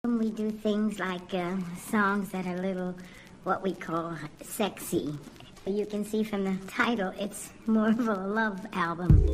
We do things like songs that are a little, what we call sexy. You can see from the title, it's more of a love album.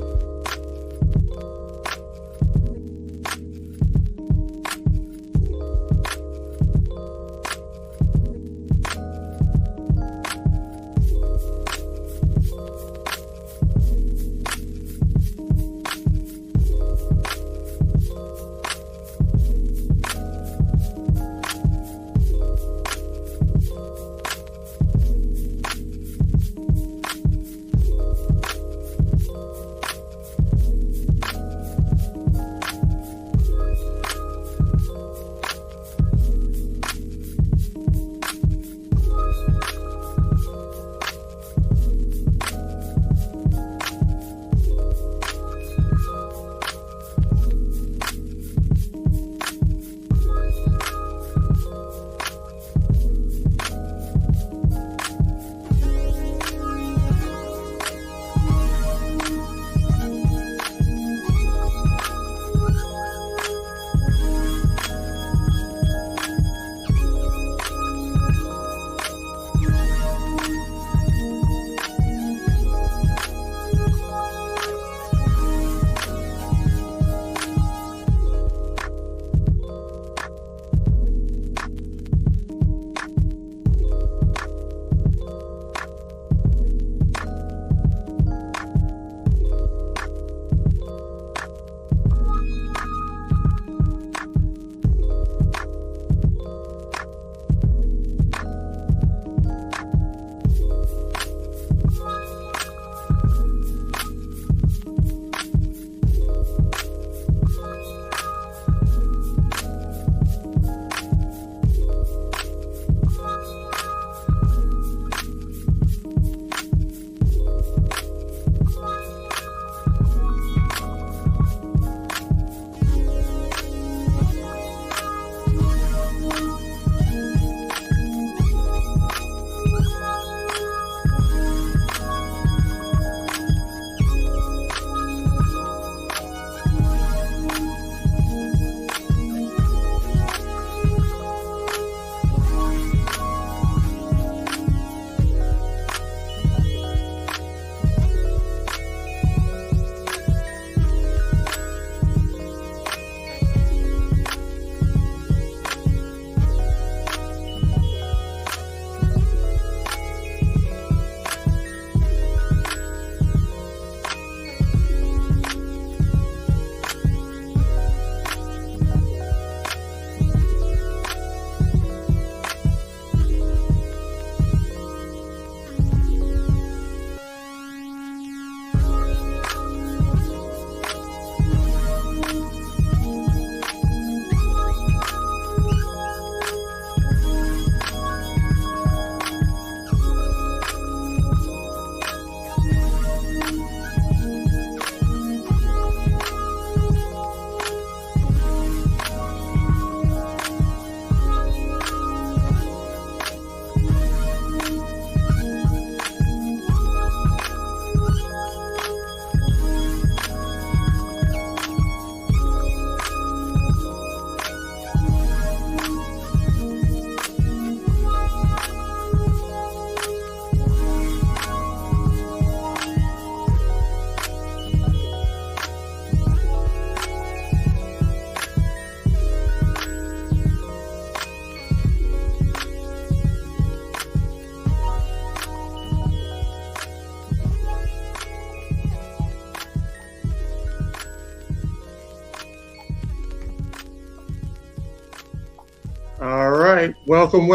All right. Welcome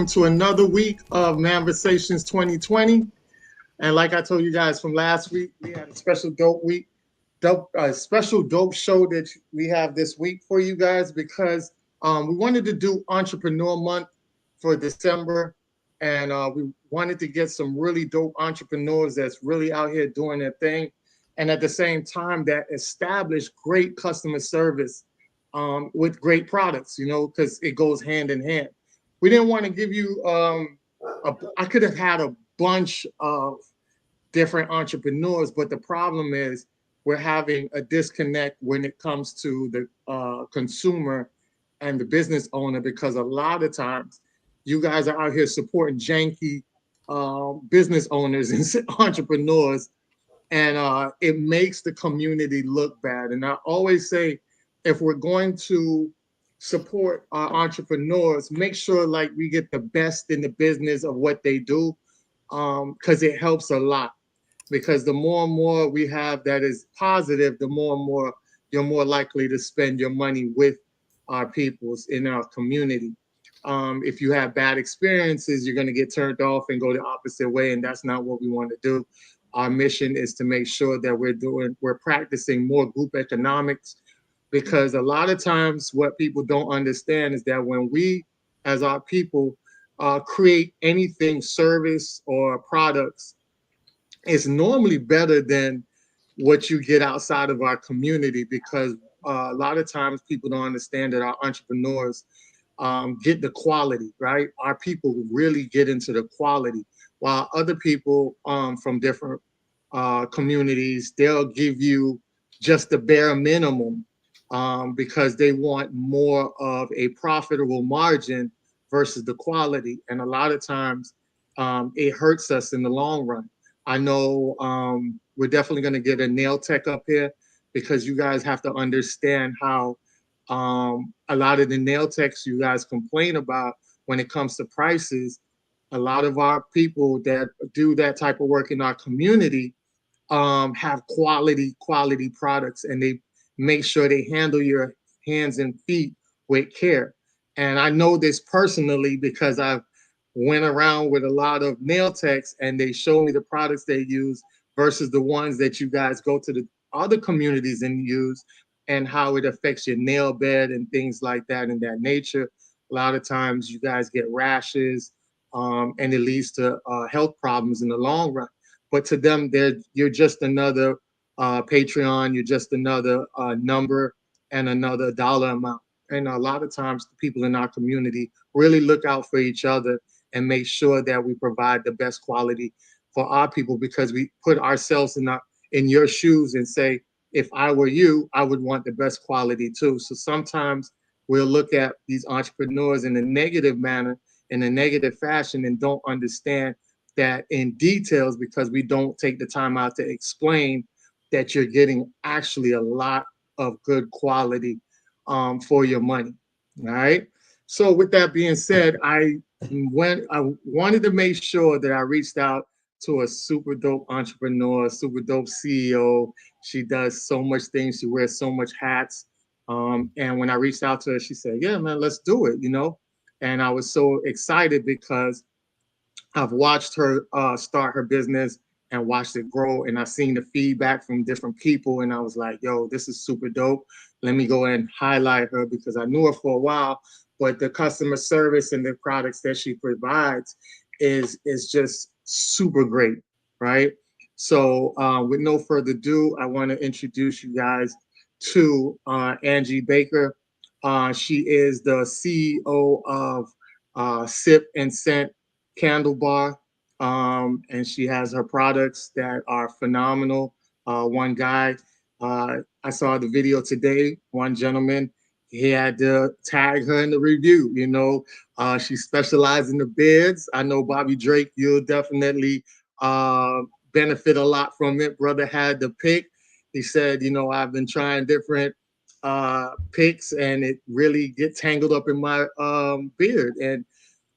to another week of Manversations 2020. And like I told you guys from last week, we had a special special dope show that we have this week for you guys because we wanted to do Entrepreneur Month for December. And we wanted to get some really dope entrepreneurs that's really out here doing their thing. And at the same time, that establish great customer service with great products, because it goes hand in hand. We didn't want to give you, I could have had a bunch of different entrepreneurs, but the problem is we're having a disconnect when it comes to the consumer and the business owner, because a lot of times you guys are out here supporting janky business owners and entrepreneurs, and it makes the community look bad. And I always say, if we're going to support our entrepreneurs, make sure like we get the best in the business of what they do, because it helps a lot. Because the more and more we have that is positive, the more and more you're more likely to spend your money with our peoples in our community. If you have bad experiences, you're going to get turned off and go the opposite way, and that's not what we want to do. Our mission is to make sure that we're practicing more group economics, because a lot of times what people don't understand is that when we, as our people, create anything, service or products, it's normally better than what you get outside of our community, because a lot of times people don't understand that our entrepreneurs get the quality, right? Our people really get into the quality, while other people from different communities, they'll give you just the bare minimum, because they want more of a profitable margin versus the quality. And a lot of times it hurts us in the long run. I know we're definitely going to get a nail tech up here, because you guys have to understand how a lot of the nail techs you guys complain about when it comes to prices. A lot of our people that do that type of work in our community have quality products, and they make sure they handle your hands and feet with care. And I know this personally because I've went around with a lot of nail techs, and they show me the products they use versus the ones that you guys go to the other communities and use, and how it affects your nail bed and things like that in that nature. A lot of times you guys get rashes, and it leads to health problems in the long run. But to them, you're just another Patreon, you're just another number and another dollar amount. And a lot of times, the people in our community really look out for each other and make sure that we provide the best quality for our people, because we put ourselves in your shoes and say, if I were you, I would want the best quality too. So sometimes we'll look at these entrepreneurs in a negative manner, in a negative fashion, and don't understand that in details, because we don't take the time out to explain that you're getting actually a lot of good quality for your money. All right. So with that being said, I wanted to make sure that I reached out to a super dope entrepreneur, super dope CEO. She does so much things. She wears so much hats. And when I reached out to her, she said, "Yeah, man, let's do it." And I was so excited because I've watched her start her business and watched it grow, and I've seen the feedback from different people, and I was like, "Yo, this is super dope. Let me go and highlight her," because I knew her for a while, but the customer service and the products that she provides is just super great, right? So, with no further ado, I want to introduce you guys to Angie Baker. She is the CEO of Sip and Scent Candle Bar, and she has her products that are phenomenal. One guy, I saw the video today. One gentleman, he had to tag her in the review. She specializes in the beards. I know Bobby Drake, you'll definitely benefit a lot from it. Brother had the pick. He said, I've been trying different picks, and it really get tangled up in my beard. And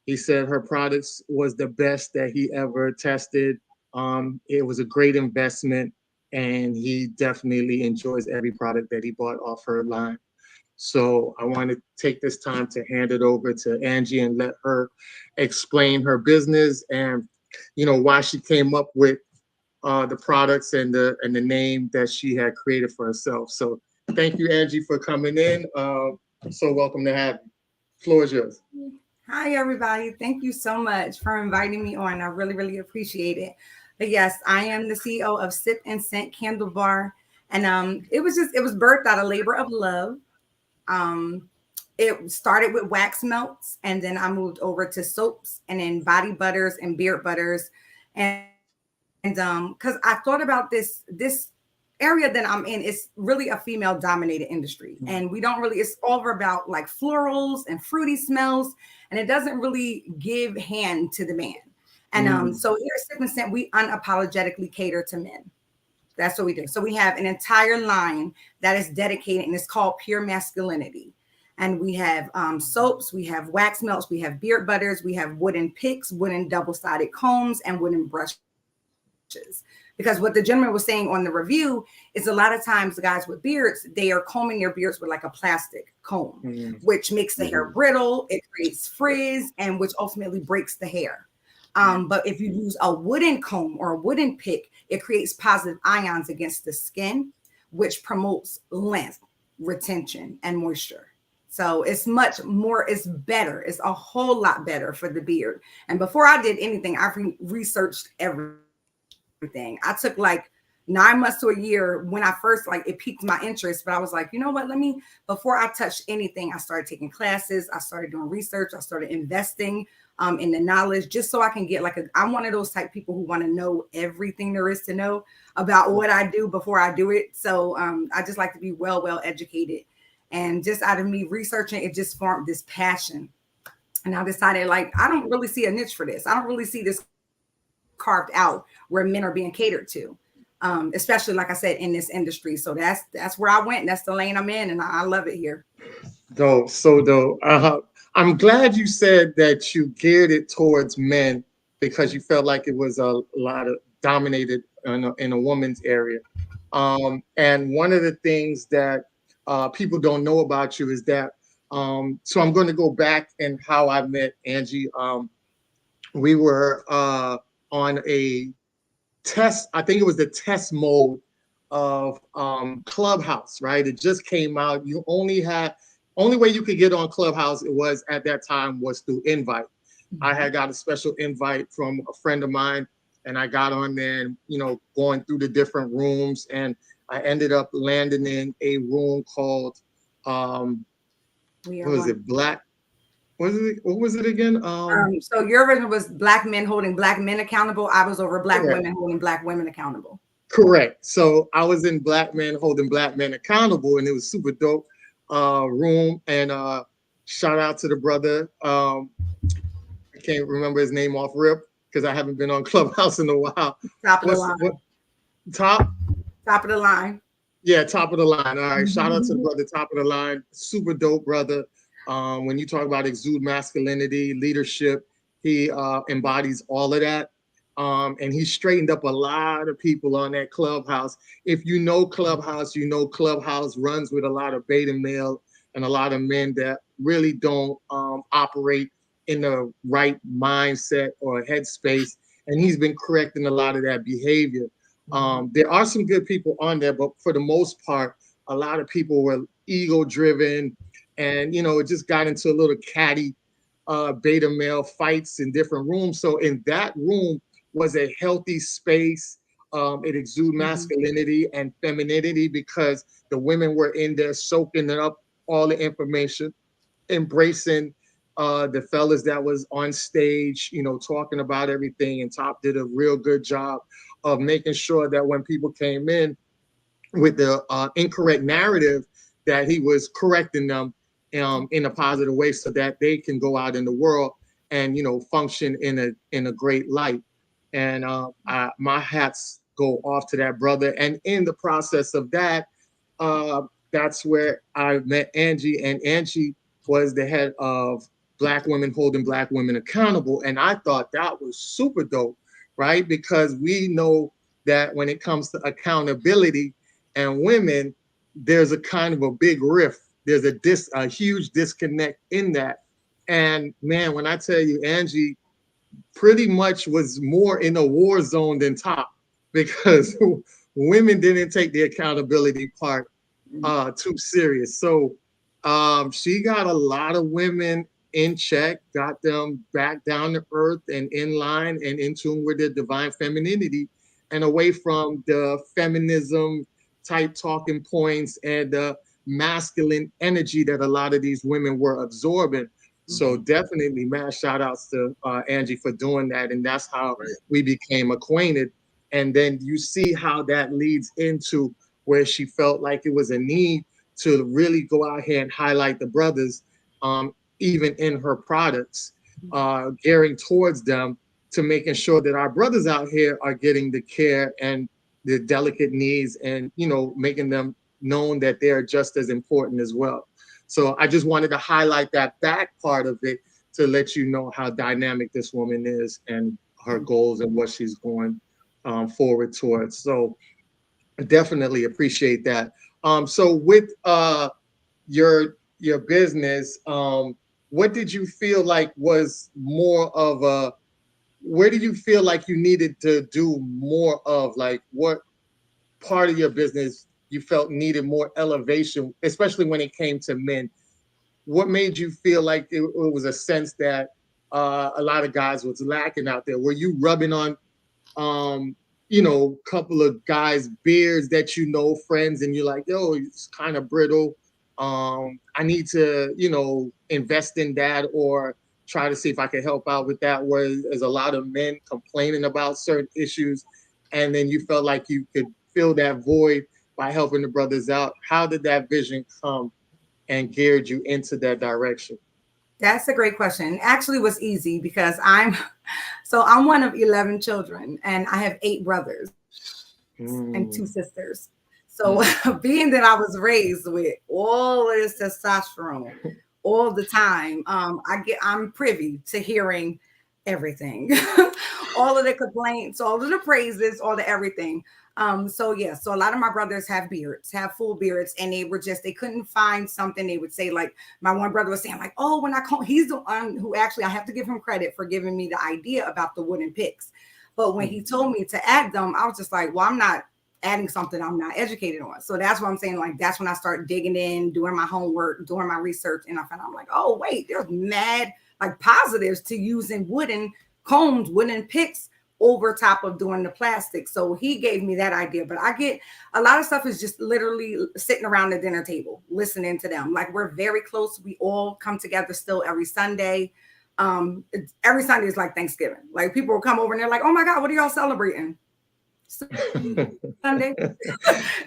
he said her products was the best that he ever tested. It was a great investment, and he definitely enjoys every product that he bought off her line. So I want to take this time to hand it over to Angie and let her explain her business and why she came up with the products and the name that she had created for herself. So thank you, Angie, for coming in. So welcome to have you. Floor is yours. Hi, everybody. Thank you so much for inviting me on. I really, really appreciate it. But yes, I am the CEO of Sip and Scent Candle Bar. And it was birthed out of labor of love. It started with wax melts, and then I moved over to soaps and then body butters and beard butters. And because I thought about this area that I'm in is really a female dominated industry. And we don't really, it's all about like florals and fruity smells. And it doesn't really give hand to the man. And so here at Sip and Scent, we unapologetically cater to men. That's what we do. So we have an entire line that is dedicated, and it's called Pure Masculinity. And we have soaps, we have wax melts, we have beard butters, we have wooden picks, wooden double-sided combs, and wooden brushes. Because what the gentleman was saying on the review is a lot of times the guys with beards, they are combing their beards with like a plastic comb, which makes the hair brittle, it creates frizz, and which ultimately breaks the hair. But if you use a wooden comb or a wooden pick, it creates positive ions against the skin, which promotes length, retention, and moisture. So it's much more, it's better. It's a whole lot better for the beard. And before I did anything, I researched everything. I took like 9 months to a year when I first, like, it piqued my interest, but I was like, you know what, before I touched anything, I started taking classes, I started doing research, I started investing in the knowledge, just so I can get I'm one of those type people who want to know everything there is to know about what I do before I do it. So I just like to be well educated. And just out of me researching, it just formed this passion. And I decided, like, I don't really see a niche for this. I don't really see this carved out where men are being catered to, especially, like I said, in this industry. So that's where I went. That's the lane I'm in, and I love it here. Dope, so dope. I'm glad you said that you geared it towards men because you felt like it was a lot of dominated in a woman's area. And one of the things that people don't know about you is that, so I'm going to go back and how I met Angie. We were on a test, I think it was the test mode of Clubhouse, right? It just came out. You only way you could get on Clubhouse, it was at that time, was through invite. I had got a special invite from a friend of mine, and I got on there and, going through the different rooms, and I ended up landing in a room called, what was it? What was it again? So your version was Black men holding Black men accountable. I was over Black women holding Black women accountable. Correct. So I was in Black men holding Black men accountable, and it was super dope room. And shout out to the brother. I can't remember his name off rip because I haven't been on Clubhouse in a while. Top of the line. Top of the line. Yeah, top of the line. All right. Shout out to the brother, top of the line. Super dope brother. When you talk about exude masculinity, leadership, he embodies all of that. And he straightened up a lot of people on that Clubhouse. If you know Clubhouse, you know Clubhouse runs with a lot of beta male and a lot of men that really don't operate in the right mindset or headspace. And he's been correcting a lot of that behavior. There are some good people on there, but for the most part, a lot of people were ego driven, and it just got into a little catty beta male fights in different rooms. So in that room was a healthy space. It exuded masculinity and femininity because the women were in there soaking up all the information, embracing the fellas that was on stage, talking about everything. And Top did a real good job of making sure that when people came in with the incorrect narrative, that he was correcting them in a positive way so that they can go out in the world and, function in a great light. And my hats go off to that brother. And in the process of that, that's where I met Angie, and Angie was the head of Black Women Holding Black Women Accountable. And I thought that was super dope, right? Because we know that when it comes to accountability and women, there's a kind of a big rift. There's a huge disconnect in that. And man, when I tell you, Angie pretty much was more in a war zone than Top, because women didn't take the accountability part too serious. So she got a lot of women in check, got them back down to earth and in line and in tune with their divine femininity and away from the feminism type talking points and the masculine energy that a lot of these women were absorbing. So definitely, man, shout outs to Angie for doing that. And that's how we became acquainted. And then you see how that leads into where she felt like it was a need to really go out here and highlight the brothers, even in her products, gearing towards them, to making sure that our brothers out here are getting the care and the delicate needs, and, you know, making them known that they're just as important as well. So I just wanted to highlight that back part of it to let you know how dynamic this woman is and her goals and what she's going forward towards. So I definitely appreciate that. So with your business, what did you feel like was more of a, where do you feel like you needed to do more of? Like, what part of your business you felt needed more elevation, especially when it came to men? What made you feel like it was a sense that a lot of guys was lacking out there? Were you rubbing on, you know, a couple of guys' beards that, you know, friends, and you're like, yo, it's kind of brittle. I need to, you know, invest in that, or try to see if I can help out with that. Where there's a lot of men complaining about certain issues, and then you felt like you could fill that void by helping the brothers out. How did that vision come and geared you into that direction? That's a great question. It actually was easy because I'm one of 11 children, and I have 8 brothers and 2 sisters. So being that I was raised with all of this testosterone all the time, I'm privy to hearing everything, all of the complaints, all of the praises, all the everything. So a lot of my brothers have full beards, and they couldn't find something. They would say, like, my one brother was saying, like, oh, when I call, he's the one who actually, I have to give him credit for giving me the idea about the wooden picks. But when he told me to add them, I was just like, well, I'm not adding something I'm not educated on. So that's what I'm saying. Like, that's when I started digging in, doing my homework, doing my research. And I'm like, oh, wait, there's mad like positives to using wooden combs, wooden picks over top of doing the plastic. So he gave me that idea. But I get a lot of stuff is just literally sitting around the dinner table, listening to them. Like, we're very close. We all come together still every Sunday. Every Sunday is like Thanksgiving. Like, people will come over and they're like, oh my God, what are y'all celebrating? Sunday.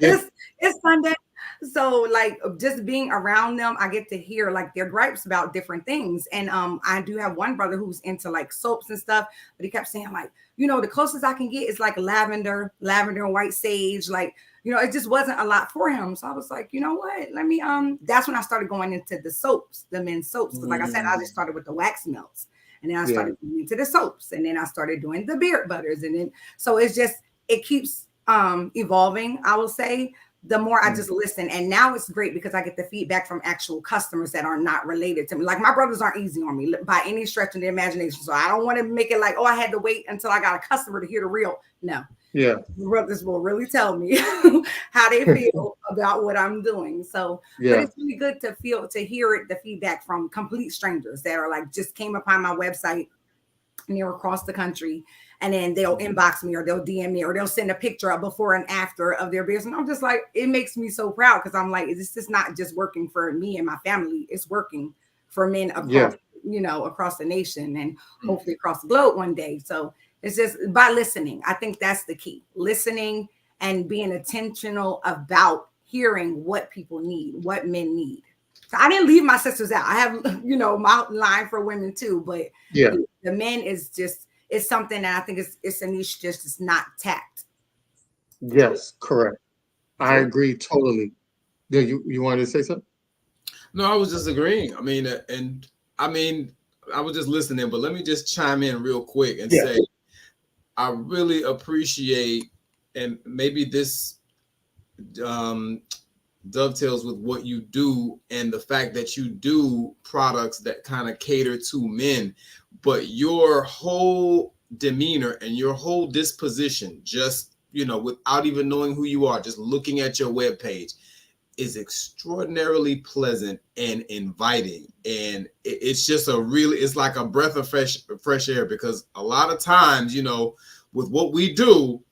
It's Sunday. So, like, just being around them, I get to hear like their gripes about different things. And I do have one brother who's into like soaps and stuff, but he kept saying, like, you know, the closest I can get is like lavender and white sage. Like, you know, it just wasn't a lot for him. So I was like, you know what? Let me that's when I started going into the soaps, the men's soaps. Because like I said, I just started with the wax melts, and then I started going into the soaps, and then I started doing the beard butters, and then so it keeps evolving, I will say. The more I just listen. And now it's great because I get the feedback from actual customers that are not related to me. Like, my brothers aren't easy on me by any stretch of the imagination. So I don't want to make it like, oh, I had to wait until I got a customer to hear the real. No. Yeah. The brothers will really tell me how they feel about what I'm doing. So but it's really good to hear it, the feedback from complete strangers that are like, just came upon my website and they're across the country. And then they'll inbox me, or they'll DM me, or they'll send a picture of before and after of their business. And I'm just like, it makes me so proud, because I'm like, this is not just working for me and my family. It's working for men across, across the nation, and hopefully across the globe one day. So it's just by listening. I think that's the key. Listening and being intentional about hearing what people need, what men need. So I didn't leave my sisters out. I have, my line for women too, but the men is just, it's something that I think it's a niche, just it's not tapped. Yes, correct. I agree totally. Yeah, you wanted to say something? No, I was just agreeing. I mean, I was just listening, but let me just chime in real quick and say, I really appreciate, and maybe this dovetails with what you do and the fact that you do products that kind of cater to men, but your whole demeanor and your whole disposition, just, without even knowing who you are, just looking at your webpage, is extraordinarily pleasant and inviting. And it's just it's like a breath of fresh air, because a lot of times, with what we do,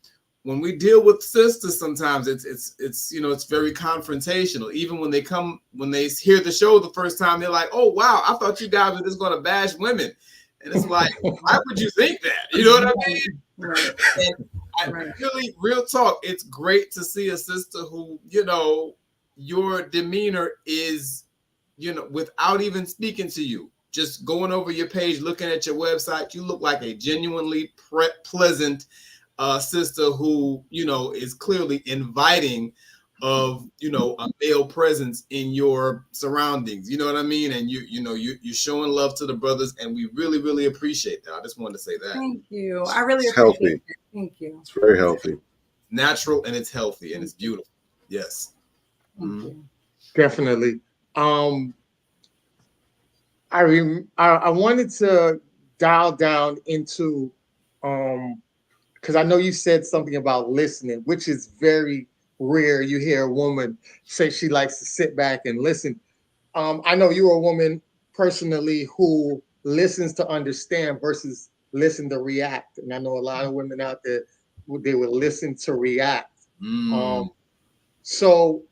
when we deal with sisters, sometimes it's very confrontational. Even when they hear the show the first time, they're like, oh wow, I thought you guys were just going to bash women. And it's like, why would you think that? You know what I mean? And Really, real talk. It's great to see a sister who, you know, your demeanor is, you know, without even speaking to you, just going over your page, looking at your website, you look like a genuinely pleasant sister who, you know, is clearly inviting of, you know, a male presence in your surroundings. You know what I mean? And you're showing love to the brothers, and we really, really appreciate that. I just wanted to say that. Thank you. I really It's appreciate healthy. it. Thank you. It's very healthy. Natural, and it's healthy, and it's beautiful. Yes. Thank you. Definitely. I wanted to dial down into because I know you said something about listening, which is very rare. You hear a woman say she likes to sit back and listen. I know you're a woman personally who listens to understand versus listen to react, and I know a lot of women out there they would listen to react. So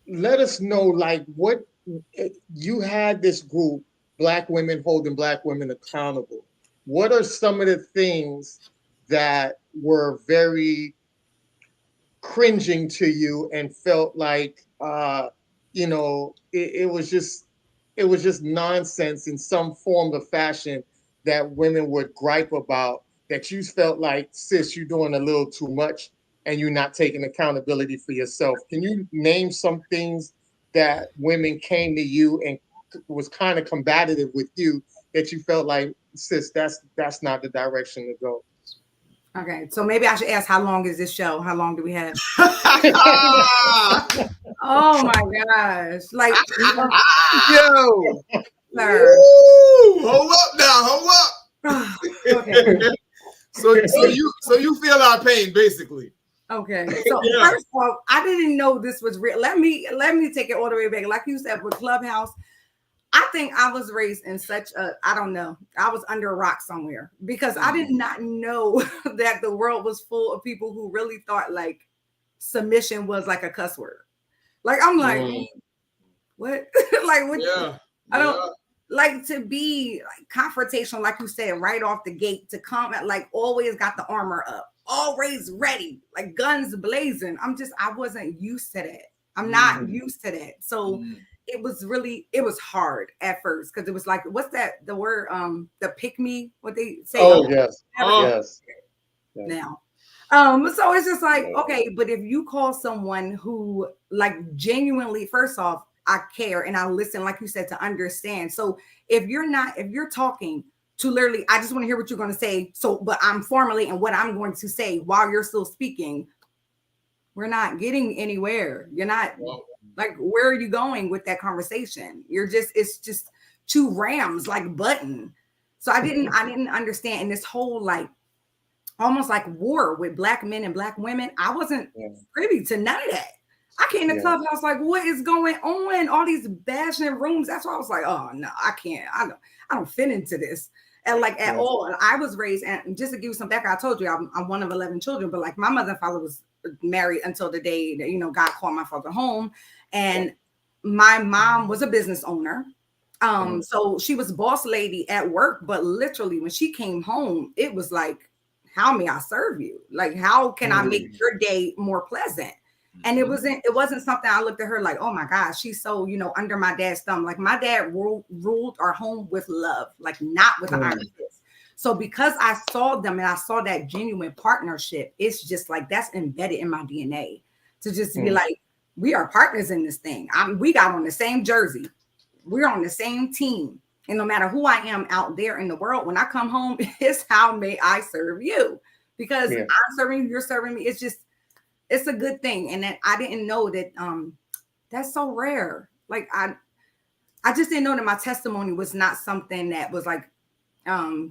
let us know, like, what you had this group, Black women holding Black women accountable. What are some of the things that were very cringing to you and felt like you know, it was just nonsense in some form or fashion that women would gripe about, that you felt like, sis, you're doing a little too much and you're not taking accountability for yourself? Can you name some things that women came to you and was kind of combative with you that you felt like, sis, that's not the direction to go? Okay, so maybe I should ask, how long is this show? How long do we have? Oh my gosh! Like, yo, sir. Hold up now, hold up. Okay. So you feel our pain, basically. Okay. So first of all, I didn't know this was real. Let me take it all the way back. Like you said with Clubhouse, I think I was raised in such a, I don't know, I was under a rock somewhere, because I did not know that the world was full of people who really thought like submission was like a cuss word. Like, I'm like, what? Like, what? Yeah. I don't like to be like confrontational, like you said, right off the gate, to come at, like, always got the armor up, always ready, like guns blazing. I wasn't used to that. I'm not used to that. So it was hard at first, because it was like, what's that, the word, the pick me, what they say? Oh, yes. Yes. Now. So it's just like, okay, but if you call someone who, like, genuinely, first off, I care and I listen, like you said, to understand. So if you're talking to literally, I just want to hear what you're going to say. So, but I'm formulating what I'm going to say while you're still speaking. We're not getting anywhere. You're not, like, where are you going with that conversation? It's just two rams, like button. So I didn't understand. And this whole, like, almost like war with Black men and Black women, I wasn't privy to none of that. I came to Clubhouse like, what is going on? All these bashing rooms. That's why I was like, oh no, I can't. I don't fit into this, and like at all. And I was raised, and just to give you some background, I told you I'm one of 11 children, but like my mother and father was married until the day that, you know, God called my father home, and my mom was a business owner. So she was boss lady at work, but literally when she came home, it was like, how may I serve you? Like, how can I make your day more pleasant? And it wasn't something I looked at her like, oh my gosh, she's so, you know, under my dad's thumb. Like, my dad ruled our home with love, like not with an iron fist. So because I saw them and I saw that genuine partnership, it's just like, that's embedded in my DNA to just be like, we are partners in this thing. We got on the same jersey. We're on the same team. And no matter who I am out there in the world, when I come home, it's how may I serve you? Because I'm serving you, you're serving me. It's a good thing. And that I didn't know that that's so rare. Like, I just didn't know that my testimony was not something that was like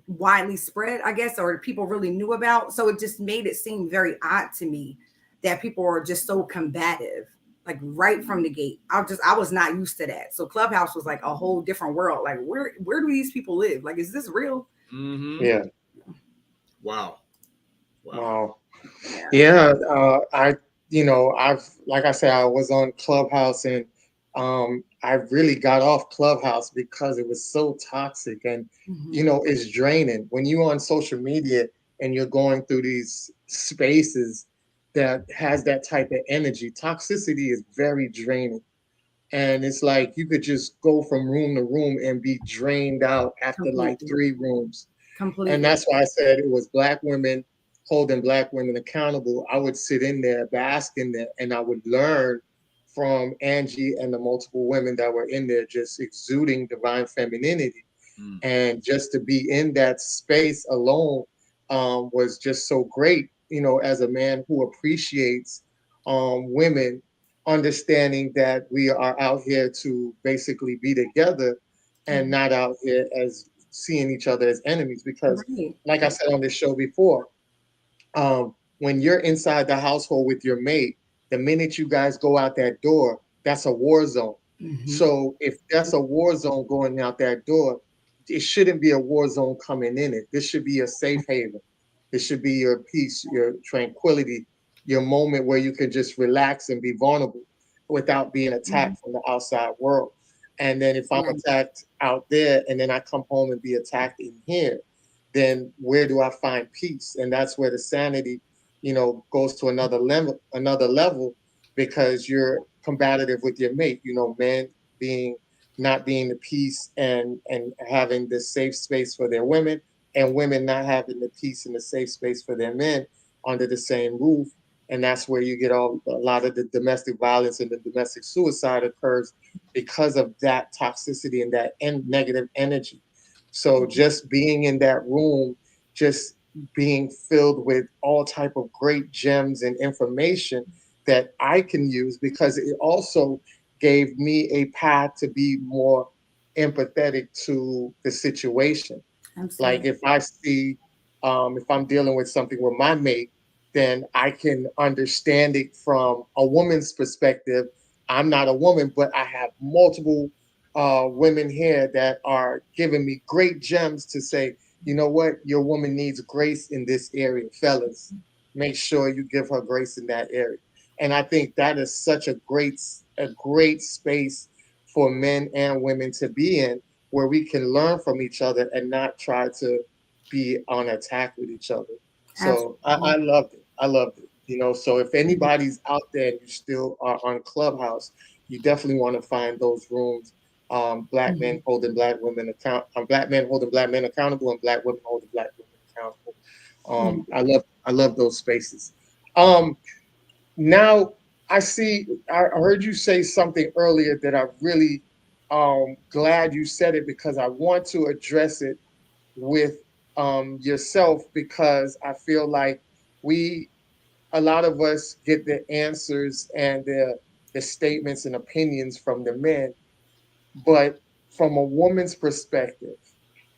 widely spread, I guess, or people really knew about. So it just made it seem very odd to me that people are just so combative, like right from the gate. I was not used to that. So Clubhouse was like a whole different world. Like, where do these people live? Like, is this real? Yeah. Wow. Yeah. Like I said, I was on Clubhouse, and I really got off Clubhouse because it was so toxic, and you know, it's draining when you're on social media and you're going through these spaces that has that type of energy. Toxicity is very draining. And it's like you could just go from room to room and be drained out after like Completely. 3 rooms. And Completely. that's why I said it was Black women holding Black women accountable. I would sit in there, bask in there, and I would learn from Angie and the multiple women that were in there, just exuding divine femininity. Mm. And just to be in that space alone was just so great, you know, as a man who appreciates women, understanding that we are out here to basically be together and Mhm. not out here as seeing each other as enemies. Because, Right. like I said on this show before, when you're inside the household with your mate, the minute you guys go out that door, that's a war zone. Mhm. So if that's a war zone going out that door, it shouldn't be a war zone coming in it. This should be a safe haven. This should be your peace, your tranquility, your moment where you can just relax and be vulnerable without being Mhm. attacked from the outside world. And then if I'm Right. attacked out there and then I come home and be attacked in here, then where do I find peace? And that's where the sanity, you know, goes to another level, because you're combative with your mate. You know, men being not being the peace and having the safe space for their women, and women not having the peace and the safe space for their men under the same roof. And that's where you get a lot of the domestic violence and the domestic suicide occurs because of that toxicity and that negative energy. So just being in that room, just being filled with all type of great gems and information that I can use, because it also gave me a path to be more empathetic to the situation. Like Absolutely. if I see, if I'm dealing with something with my mate, then I can understand it from a woman's perspective. I'm not a woman, but I have multiple women here that are giving me great gems to say, you know what, your woman needs grace in this area, fellas. Make sure you give her grace in that area. And I think that is such a great space for men and women to be in, where we can learn from each other and not try to be on attack with each other. So I Absolutely. loved it. I loved it. You know, so if anybody's out there and you still are on Clubhouse, you definitely want to find those rooms. Black men Mhm. holding black women black men holding black men accountable, and black women holding black women accountable. Mhm. I love those spaces. Um, Now I heard you say something earlier that I really glad you said it, because I want to address it with yourself, because I feel like we a lot of us get the answers and the statements and opinions from the men, but from a woman's perspective,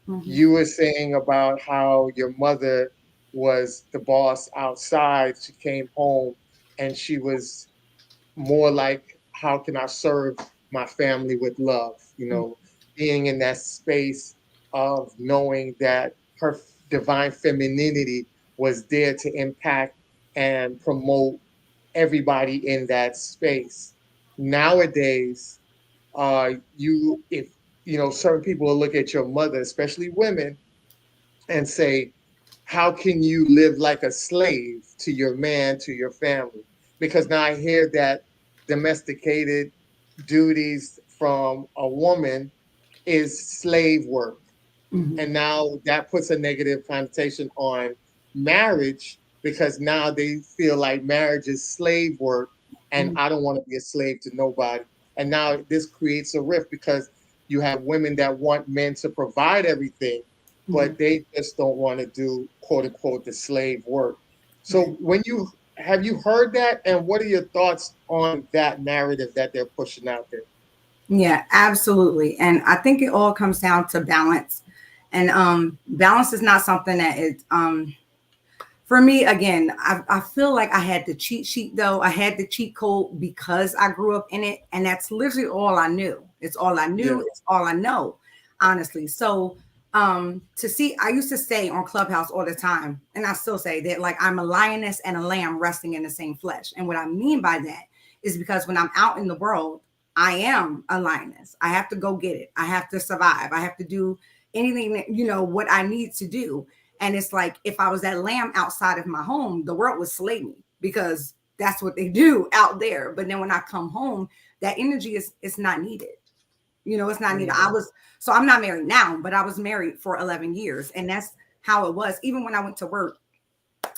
Mhm. you were saying about how your mother was the boss outside. She came home and she was more like, how can I serve my family with love? You Mhm. know, being in that space of knowing that her divine femininity was there to impact and promote everybody in that space. Nowadays, you if you know certain people will look at your mother, especially women, and say, how can you live like a slave to your man, to your family? Because now I hear that domesticated duties from a woman is slave work. Mhm. And now that puts a negative connotation on marriage, because now they feel like marriage is slave work and Mhm. I don't want to be a slave to nobody. And now this creates a rift, because you have women that want men to provide everything, Mhm. but they just don't want to do quote unquote the slave work. Right. So when you have you heard that, and what are your thoughts on that narrative that they're pushing out there? Yeah, absolutely. And I think it all comes down to balance. And balance is not something that is for me, again, I feel like I had the cheat sheet though. I had the cheat code because I grew up in it. And that's literally all I knew. It's all I Yeah. knew. It's all I know, honestly. So to see, I used to say on Clubhouse all the time, and I still say that like I'm a lioness and a lamb resting in the same flesh. And what I mean by that is because when I'm out in the world, I am a lioness. I have to go get it. I have to survive. I have to do anything that, what I need to do. And it's like, if I was that lamb outside of my home, the world would slay me because that's what they do out there. But then when I come home, that energy is not needed. You know, it's not needed. So I'm not married now, but I was married for 11 years. And that's how it was. Even when I went to work,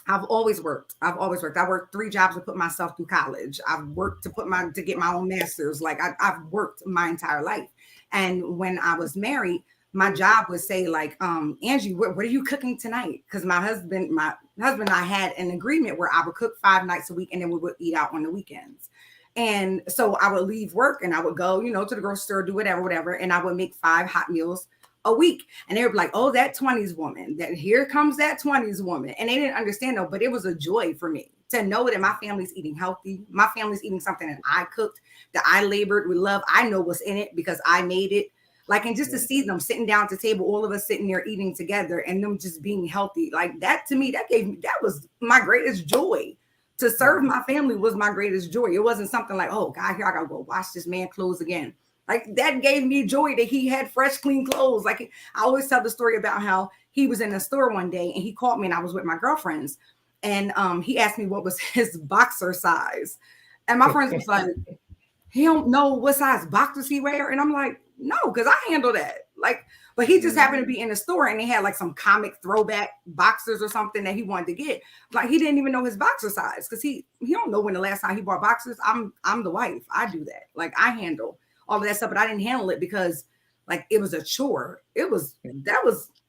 I've always worked. I worked 3 jobs to put myself through college. I've worked to get my own master's. Like I've worked my entire life. And when I was married, my job would say like, Angie, what are you cooking tonight? Because my husband and I had an agreement where I would cook 5 nights a week and then we would eat out on the weekends. And so I would leave work and I would go, you know, to the grocery store, do whatever. And I would make 5 hot meals a week. And they were like, oh, that 20s woman, that here comes that 20s woman. And they didn't understand though, but it was a joy for me to know that my family's eating healthy. My family's eating something that I cooked, that I labored with love. I know what's in it because I made it. Like, and just to see them sitting down at the table, all of us sitting there eating together and them just being healthy, like that to me, that was my greatest joy. To serve my family was my greatest joy. It wasn't something like, oh God, here I gotta go wash this man clothes again. Like that gave me joy that he had fresh, clean clothes. Like I always tell the story about how he was in the store one day and he called me and I was with my girlfriends. And he asked me what was his boxer size. And my friends was like, he don't know what size boxers he wear. And I'm like, no, because I handle that. Like, but he just happened to be in the store and they had like some comic throwback boxers or something that he wanted to get. Like he didn't even know his boxer size because he don't know when the last time he bought boxers. I'm the wife. I do that. Like I handle all of that stuff, but I didn't handle it because like it was a chore. That was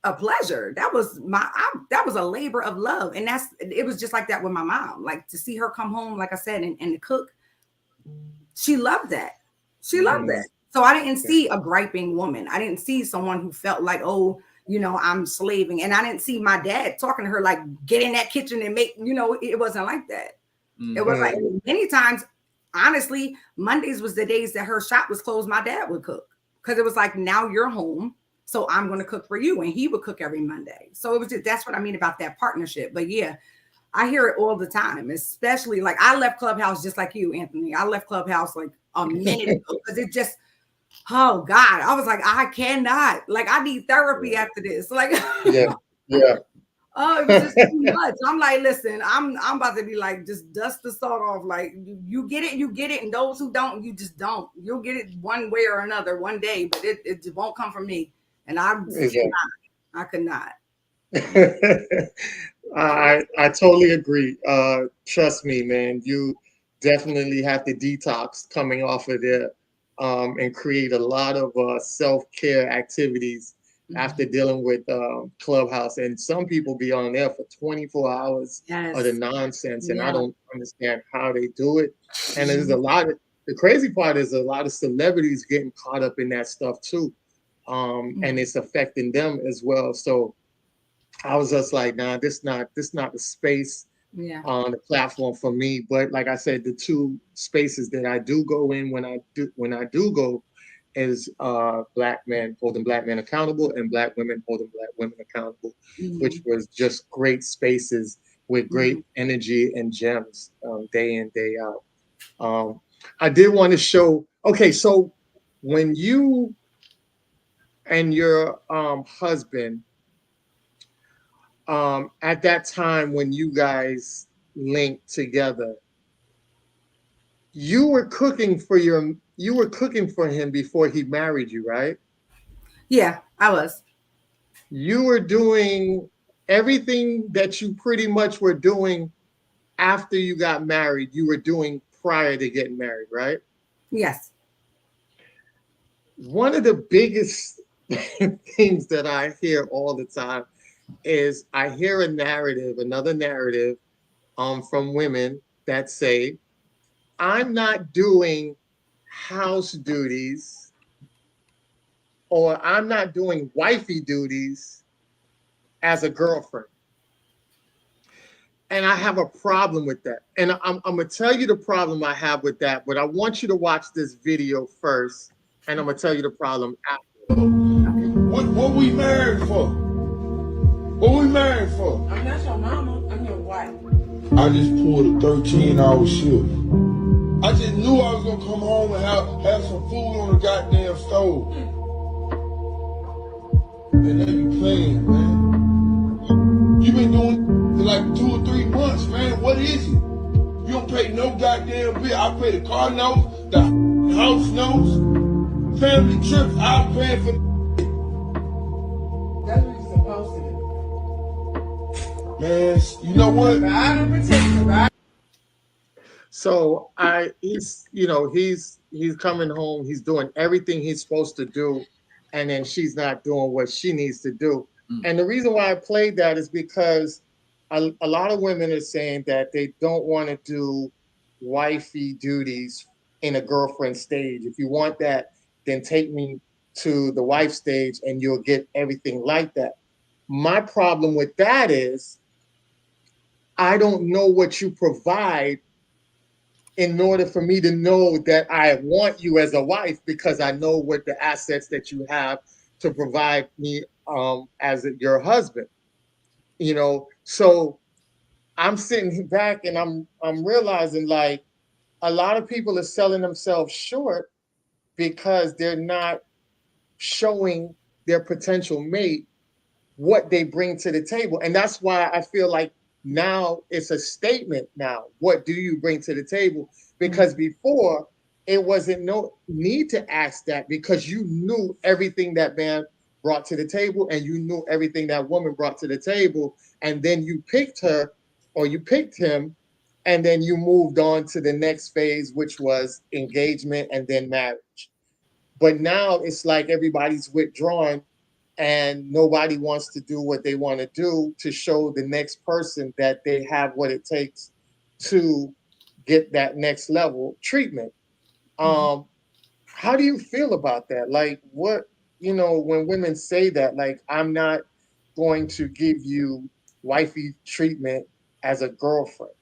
a pleasure. That was a labor of love. And it was just like that with my mom. Like to see her come home, like I said, and to cook. She loved that. She loved that. So I didn't see a griping woman. I didn't see someone who felt like, oh, you know, I'm slaving. And I didn't see my dad talking to her like, get in that kitchen and make, you know, it wasn't like that. It was like many times, honestly, Mondays was the days that her shop was closed. My dad would cook because it was like, now you're home. So I'm going to cook for you. And he would cook every Monday. So it was just, that's what I mean about that partnership. But yeah, I hear it all the time, especially like I left Clubhouse just like you, Anthony. I left Clubhouse like a minute ago because it just, oh God, I was like, I cannot, like, I need therapy after this. Like, yeah. Oh, it was just too much. I'm like, listen, I'm about to be like, just dust the salt off. Like, you get it. And those who don't, you just don't. You'll get it one way or another one day, but it won't come from me. And I could not. I totally agree. Trust me, man, you definitely have to detox coming off of there and create a lot of self-care activities after dealing with Clubhouse. And some people be on there for 24 hours of the nonsense, and I don't understand how they do it. And there's the crazy part is a lot of celebrities getting caught up in that stuff too. And it's affecting them as well. So I was just like, nah, this not the space on the platform for me. But like I said, the 2 spaces that I do go in when I do go is Black men holding Black men accountable and Black women holding Black women accountable, which was just great spaces with great energy and gems day in, day out. I did want to show, okay, so when you and your husband, at that time when you guys linked together, you were cooking for him before he married you, right? Yeah, I was. You were doing everything that you pretty much were doing after you got married, you were doing prior to getting married, right? Yes. One of the biggest things that I hear all the time is I hear another narrative from women that say, I'm not doing house duties or I'm not doing wifey duties as a girlfriend. And I have a problem with that. And I'm going to tell you the problem I have with that, but I want you to watch this video first, and I'm going to tell you the problem after. What we married for? What we married for? I'm not your mama. I'm your wife. I just pulled a 13-hour shift. I just knew I was gonna come home and have some food on the goddamn stove. And they be playing, man. like 2 or 3 months, man. What is it? You don't pay no goddamn bill. I pay the car notes, the house notes, family trips. I'm paying for. That's what you're supposed to do. Man, you know what? I don't protect you, right? So he's coming home, he's doing everything he's supposed to do, and then she's not doing what she needs to do. And the reason why I played that is because a lot of women are saying that they don't want to do wifey duties in a girlfriend stage. If you want that, then take me to the wife stage and you'll get everything like that. My problem with that is I don't know what you provide in order for me to know that I want you as a wife, because I know what the assets that you have to provide me as your husband. So I'm sitting back and I'm realizing, like, a lot of people are selling themselves short because they're not showing their potential mate what they bring to the table. And that's why I feel like now it's a statement now. What do you bring to the table? Because before, it wasn't no need to ask that, because you knew everything that man brought to the table and you knew everything that woman brought to the table. And then you picked her or you picked him, and then you moved on to the next phase, which was engagement and then marriage. But now it's like everybody's withdrawn and nobody wants to do what they want to do to show the next person that they have what it takes to get that next level treatment. How do you feel about that? Like, what, when women say that, like, I'm not going to give you wifey treatment as a girlfriend.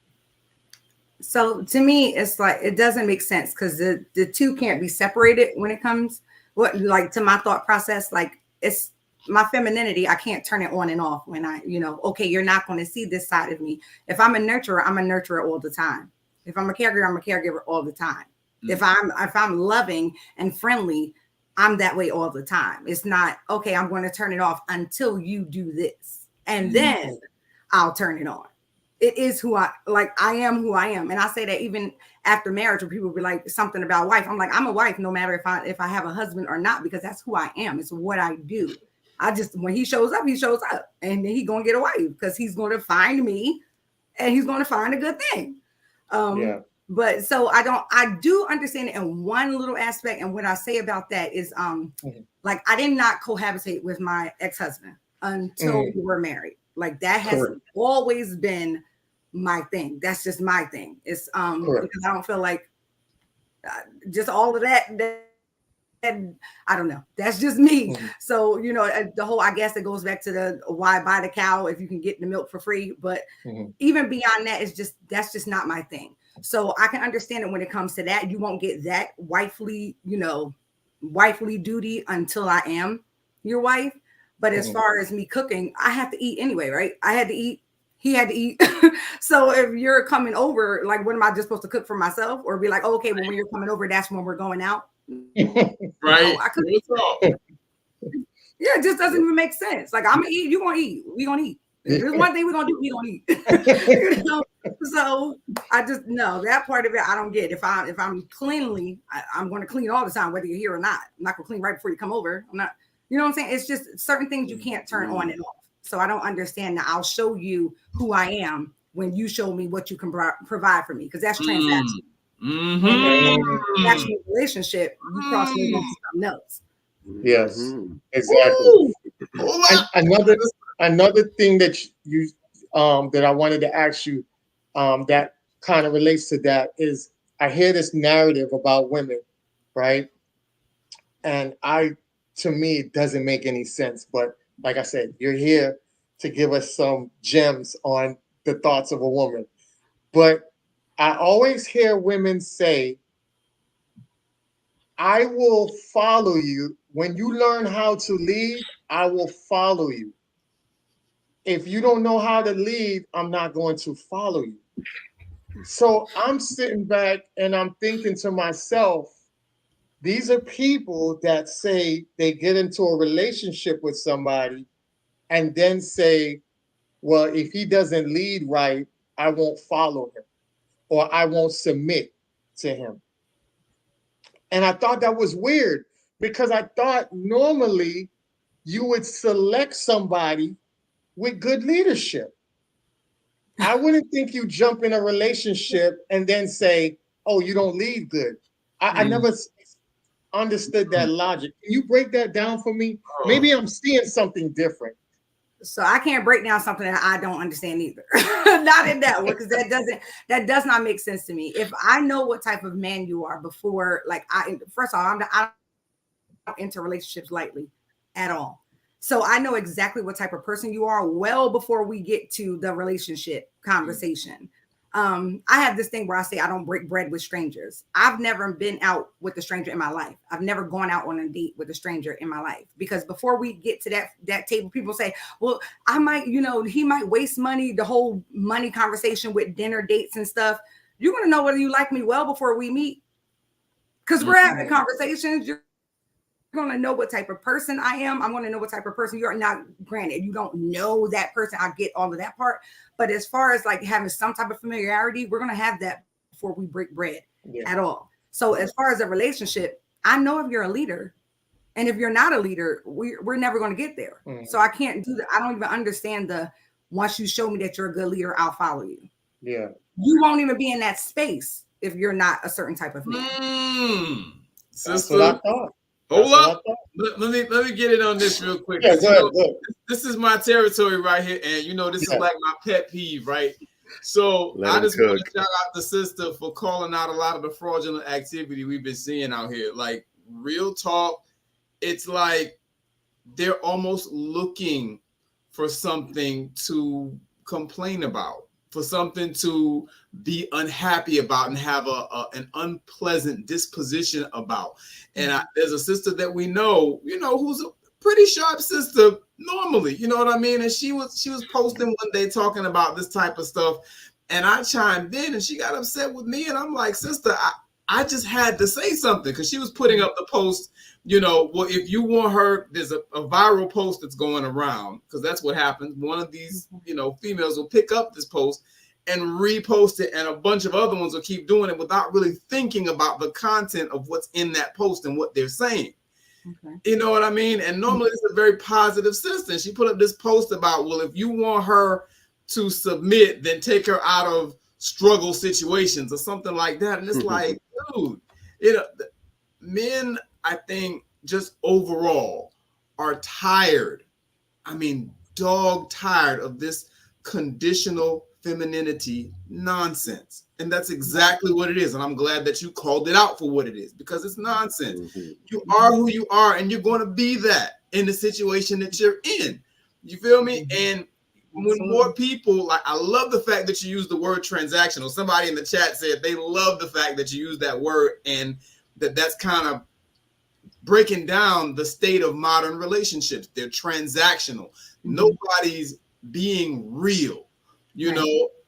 So to me, it's like it doesn't make sense, because the two can't be separated when it comes to my thought process. Like, it's my femininity. I can't turn it on and off when okay, you're not going to see this side of me. If I'm a nurturer, I'm a nurturer all the time. If I'm a caregiver, I'm a caregiver all the time. If I'm loving and friendly, I'm that way all the time. It's not, okay, I'm going to turn it off until you do this, and then I'll turn it on. It is I am who I am. And I say that even after marriage, when people be like something about wife, I'm like, I'm a wife no matter if I have a husband or not, because that's who I am. It's what I do. When he shows up, and then he's going to get a wife, because he's going to find me and he's going to find a good thing. But so I do understand it in one little aspect. And what I say about that is, like, I did not cohabitate with my ex-husband until we were married. Like, that has always been my thing. That's just my thing. It's because I don't feel like just all of that I don't know. That's just me. So, the whole, I guess it goes back to the why buy the cow if you can get the milk for free. But even beyond that, that's just not my thing. So I can understand it when it comes to that. You won't get that wifely duty until I am your wife. But as far as me cooking, I have to eat anyway, right? I had to eat. He had to eat. So if you're coming over, like, what am I just supposed to cook for myself? Or be like, oh, okay, well, when you're coming over, that's when we're going out. Right. I couldn't. Yeah, it just doesn't even make sense. Like, I'm gonna eat, you gonna eat, we gonna eat. If there's one thing we're gonna do, we gonna eat. So I just that part of it I don't get. If I'm cleanly, I'm gonna clean all the time, whether you're here or not. I'm not gonna clean right before you come over. I'm not, you know what I'm saying? It's just certain things you can't turn on and off. So I don't understand that. I'll show you who I am when you show me what you can provide for me, because that's transaction. Actual relationship, you cross me into something else. Yes, exactly. Another thing that you that I wanted to ask you that kind of relates to that is, I hear this narrative about women, right? And to me, it doesn't make any sense. But like I said, you're here to give us some gems on the thoughts of a woman. But I always hear women say, I will follow you. When you learn how to lead, I will follow you. If you don't know how to lead, I'm not going to follow you. So I'm sitting back and I'm thinking to myself, these are people that say they get into a relationship with somebody and then say, well, if he doesn't lead right, I won't follow him or I won't submit to him. And I thought that was weird because I thought normally you would select somebody with good leadership. I wouldn't think you jump in a relationship and then say, oh, you don't lead good. I never understood that logic. Can you break that down for me? Maybe I'm seeing something different. So I can't break down something that I don't understand either. Not in that way, because that does not make sense to me. If I know what type of man you are before, like first of all, I don't enter relationships lightly at all. So I know exactly what type of person you are well before we get to the relationship conversation. I have this thing where I say I don't break bread with strangers. I've never been out with a stranger in my life. I've never gone out on a date with a stranger in my life, because before we get to that table, people say, well, I might, he might waste money, the whole money conversation with dinner dates and stuff. You're going to know whether you like me well before we meet, because we're having conversations. You're going to know what type of person I am. I'm going to know what type of person you're. Not granted, you don't know that person. I get all of that part. But as far as like having some type of familiarity, we're going to have that before we break bread at all. So as far as a relationship, I know if you're a leader, and if you're not a leader, we're never going to get there. So I can't do that. I don't even understand once you show me that you're a good leader, I'll follow you. Yeah. You won't even be in that space if you're not a certain type of man. That's what I thought. Hold up. Let me get it on this real quick. Yeah, go ahead. This is my territory right here. And this is like my pet peeve, right? So I just want to shout out the sister for calling out a lot of the fraudulent activity we've been seeing out here. Like, real talk, it's like they're almost looking for something to complain about, for something to be unhappy about and have an unpleasant disposition about. And there's a sister that we know, who's a pretty sharp sister normally, you know what I mean? And she was posting one day talking about this type of stuff, and I chimed in and she got upset with me, and I'm like, sister, I just had to say something, because she was putting up the post, well, if you want her, there's a viral post that's going around, because that's what happens. One of these, females will pick up this post and repost it, and a bunch of other ones will keep doing it without really thinking about the content of what's in that post and what they're saying. Okay. You know what I mean? And normally it's a very positive sister. She put up this post about, well, if you want her to submit, then take her out of struggle situations or something like that. And it's like, dude, men, I think, just overall are tired. I mean, dog tired of this conditional femininity nonsense. And that's exactly what it is. And I'm glad that you called it out for what it is, because it's nonsense. You are who you are, and you're going to be that in the situation that you're in. You feel me? And when more people, like, I love the fact that you use the word transactional. Somebody in the chat said they love the fact that you use that word, and that's kind of breaking down the state of modern relationships. They're transactional. Nobody's being real,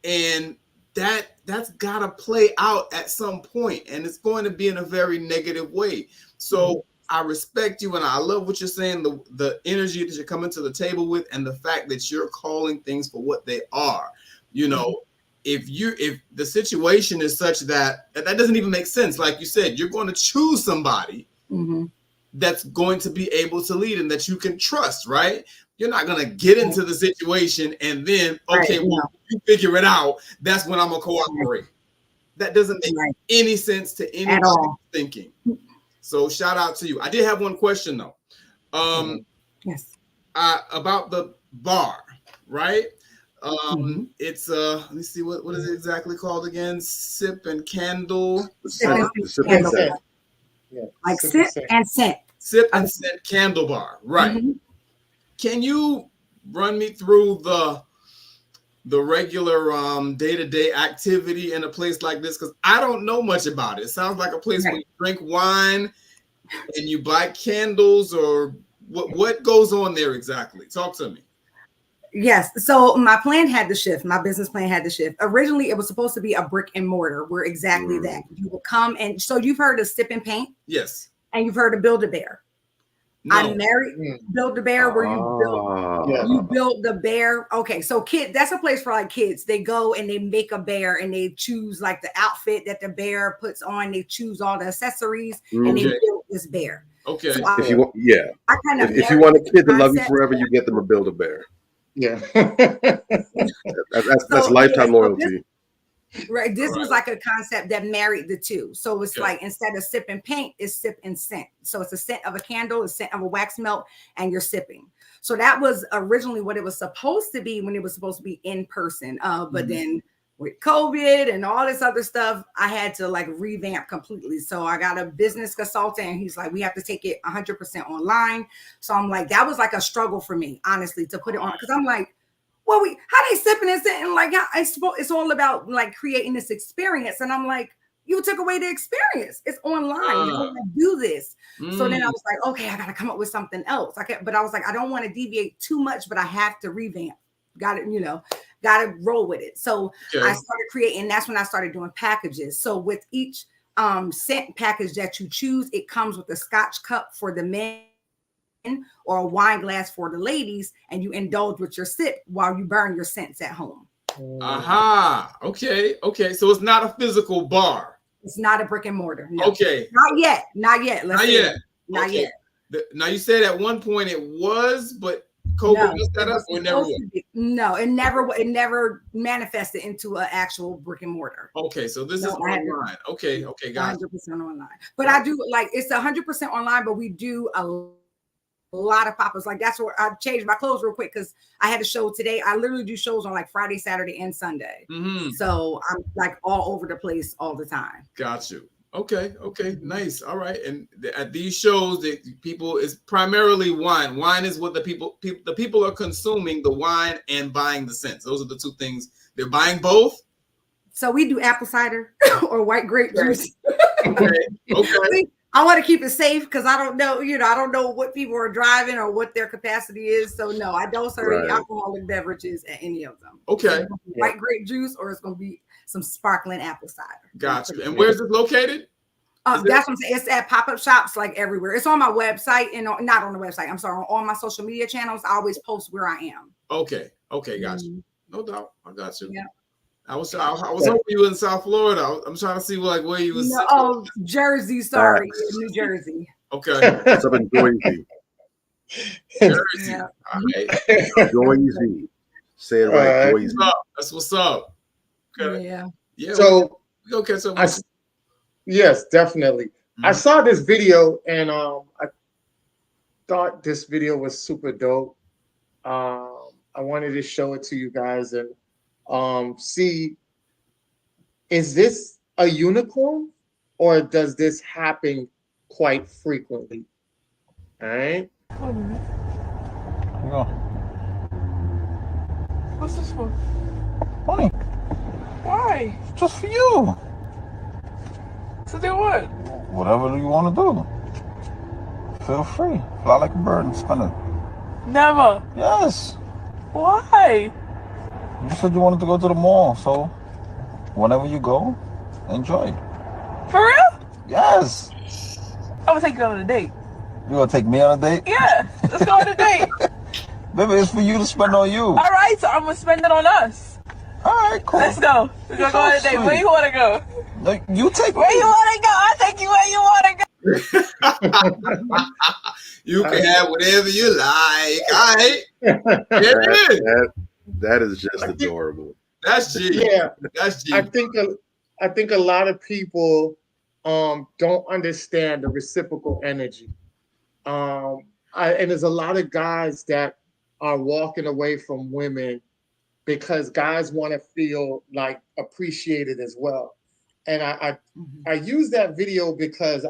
and that's got to play out at some point, and it's going to be in a very negative way. So I respect you, and I love what you're saying, the energy that you're coming to the table with, and the fact that you're calling things for what they are. If the situation is such that doesn't even make sense, like you said, you're going to choose somebody that's going to be able to lead and that you can trust, right? You're not going to get into the situation and then, you figure it out. That's when I'm going to cooperate. That doesn't make any sense to anybody thinking. So shout out to you. I did have one question though. Yes. About the bar, right? It's let me see, what is it exactly called again? Sip and Candle. Sip and Scent. Yeah. Like Sip and Scent. Sip and Scent Candle Bar, right? Can you run me through the regular day-to-day activity in a place like this? Because I don't know much about it. It sounds like a place where you drink wine and you buy candles, or what goes on there exactly? Talk to me. Yes. So my plan had to shift. My business plan had to shift. Originally, it was supposed to be a brick and mortar where exactly that. You will come and, so you've heard of Sip and Paint? Yes. And you've heard of Build-A-Bear. I No. married Build a Bear, where you build the bear. Okay, so that's a place for like kids. They go and they make a bear and they choose like the outfit that the bear puts on. They choose all the accessories and they build this bear. Okay. So If you want, I kind of if you want a kid to love you concept. forever, you get them to build a bear. Yeah. That's lifetime loyalty. Right. This was like a concept that married the two. So it's Okay. like instead of sip and paint, it's sip and scent. So it's a scent of a candle, a scent of a wax melt, and you're sipping. So that was originally what it was supposed to be when it was supposed to be in person. But then with COVID and all this other stuff, I had to like revamp completely. So I got a business consultant and he's like, we have to take it 100% online. So I'm like, that was like a struggle for me, honestly, to put it on. Because I'm like, well, how they sipping and sitting, like it's all about like creating this experience. And I'm like, you took away the experience. It's online. You don't do this. So then I was like, okay, I got to come up with something else. But I was like, I don't want to deviate too much, but I have to revamp. Got to roll with it. So I started creating. That's when I started doing packages. So with each scent package that you choose, it comes with a Scotch cup for the men or a wine glass for the ladies, and you indulge with your sip while you burn your scents at home. Aha. Okay. So it's not a physical bar. It's not a brick and mortar. No. Okay. Not yet. Not yet. Not yet. Now you said at one point it was, but COVID messed that up, or it never was? No, it never manifested into an actual brick and mortar. Okay, so this is online. Okay, guys. 100% online. But I do like it's 100% online, but we do a lot of pop-ups. Like that's where I changed my clothes real quick because I had a show today. I literally do shows on like Friday, Saturday, and Sunday. So I'm like all over the place all the time. Got you. Okay, nice. All right. And at these shows, that people is primarily wine. Wine is what the people are consuming, the wine and buying the scents. Those are the two things. They're buying both. So we do apple cider or white grape juice. Okay. I want to keep it safe because I don't know, I don't know what people are driving or what their capacity is. So no, I don't serve any alcoholic beverages at any of them. Okay. White grape juice, or it's going to be some sparkling apple cider. Gotcha. And where's it located? That's what I'm saying. It's at pop-up shops like everywhere. It's on my website and not on the website. I'm sorry, on my social media channels. I always post where I am. Okay, gotcha. No doubt. I got you. Yeah. I was hoping you were in South Florida. I'm trying to see like where you was. No, oh, Jersey. Sorry, New Jersey. Okay. It's up in Jersey. Jersey. Yeah. All right. Jersey. Say it right. Jersey. That's what's up. Okay. Yeah. So we go catch up. Yes, definitely. I saw this video and I thought this video was super dope. I wanted to show it to you guys and see, is this a unicorn or does this happen quite frequently? All right. Yeah. What's this for? Money. Why? Just for you. So then what? Whatever you want to do. Feel free. Fly like a bird and spend it. Never. Yes. Why? You said you wanted to go to the mall, so whenever you go, enjoy. For real? Yes. I'm gonna take you on a date. You gonna take me on a date? Yeah. Let's go on a date. Baby, it's for you to spend on you. All right, so I'm gonna spend it on us. All right, cool. Let's go. We're gonna go on a date. Where you wanna go? No, you take me. Where you wanna go? I'll take you where you wanna go. You can have whatever you like. All right. That is just adorable. That's G. Yeah. That's G. I think a lot of people don't understand the reciprocal energy. And there's a lot of guys that are walking away from women because guys want to feel like appreciated as well. And I use that video because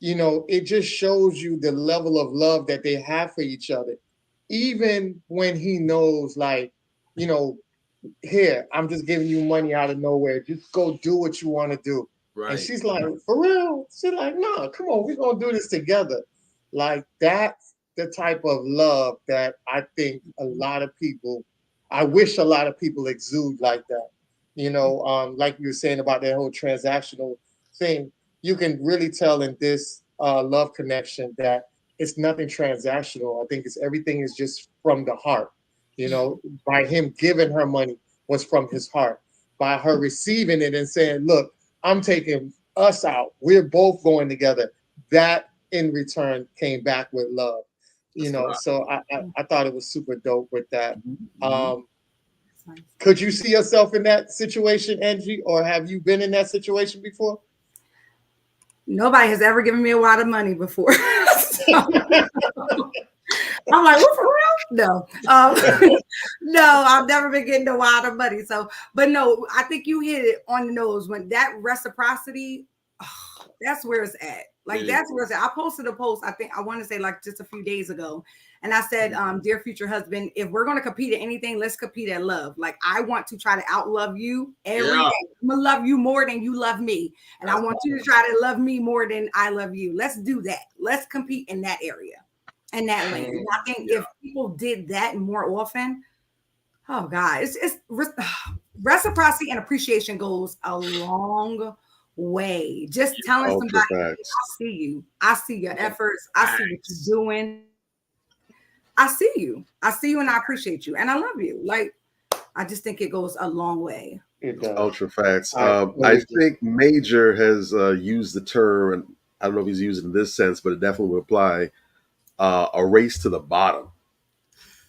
it just shows you the level of love that they have for each other. Even when he knows, like, here, I'm just giving you money out of nowhere. Just go do what you want to do. Right. And she's like, for real? She's like, no, come on, we're going to do this together. Like, that's the type of love that I think I wish a lot of people exude like that. Like you were saying about that whole transactional thing, you can really tell in this love connection that it's nothing transactional. I think it's everything is just from the heart. You know, by him giving her money was from his heart. By her receiving it and saying, look, I'm taking us out. We're both going together. That in return came back with love. You know, so I thought it was super dope with that. Could you see yourself in that situation, Angie, or have you been in that situation before? Nobody has ever given me a lot of money before. So, I'm like, what, for real? No, no, I've never been getting a lot of money. So, but no, I think you hit it on the nose when that reciprocity, oh, that's where it's at. Like that's where it's at. I posted a post, I think I want to say like just a few days ago. And I said, dear future husband, if we're going to compete at anything, let's compete at love. Like I want to try to outlove you every day. I'm going to love you more than you love me. And I want you to try to love me more than I love you. Let's do that. Let's compete in that area. And that lane. And I think if people did that more often, oh God, it's reciprocity and appreciation goes a long way. Just telling somebody, I see you, I see your efforts, I see what you're doing, I see you, and I appreciate you, and I love you. Like, I just think it goes a long way. Ultra facts. I think Major has used the term, and I don't know if he's used it in this sense, but it definitely would apply. A race to the bottom,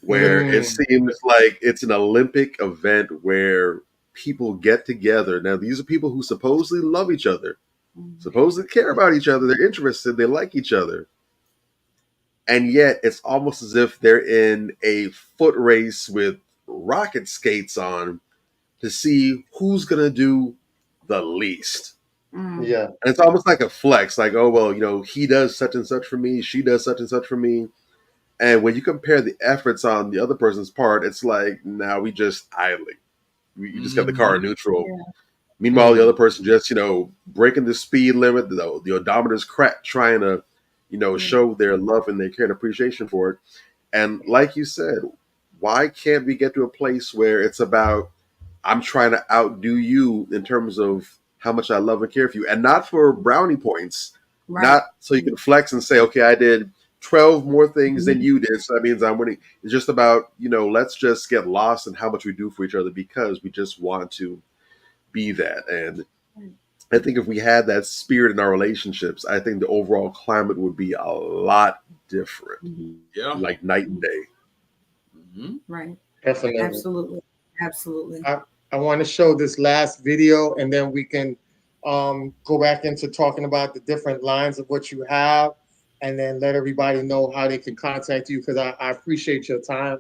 where it seems like it's an Olympic event where people get together. Now, these are people who supposedly love each other, supposedly care about each other, they're interested, they like each other. And yet it's almost as if they're in a foot race with rocket skates on to see who's going to do the least. Yeah. And it's almost like a flex, like, oh, well, you know, he does such and such for me, she does such and such for me. And when you compare the efforts on the other person's part, it's like, now we just idling. You just got the car neutral. Yeah. Meanwhile, the other person just, you know, breaking the speed limit, the odometer's cracked, trying to, you know, show their love and their care and appreciation for it. And like you said, why can't we get to a place where it's about, I'm trying to outdo you in terms of how much I love and care for you, and not for brownie points, not so you can flex and say, okay, I did 12 more things than you did, so that means I'm winning. It's just about, you know, let's just get lost in how much we do for each other because we just want to be that. And I think if we had that spirit in our relationships, I think the overall climate would be a lot different. Yeah. Like night and day. Right. Definitely. Absolutely. I want to show this last video, and then we can go back into talking about the different lines of what you have, and then let everybody know how they can contact you, because I appreciate your time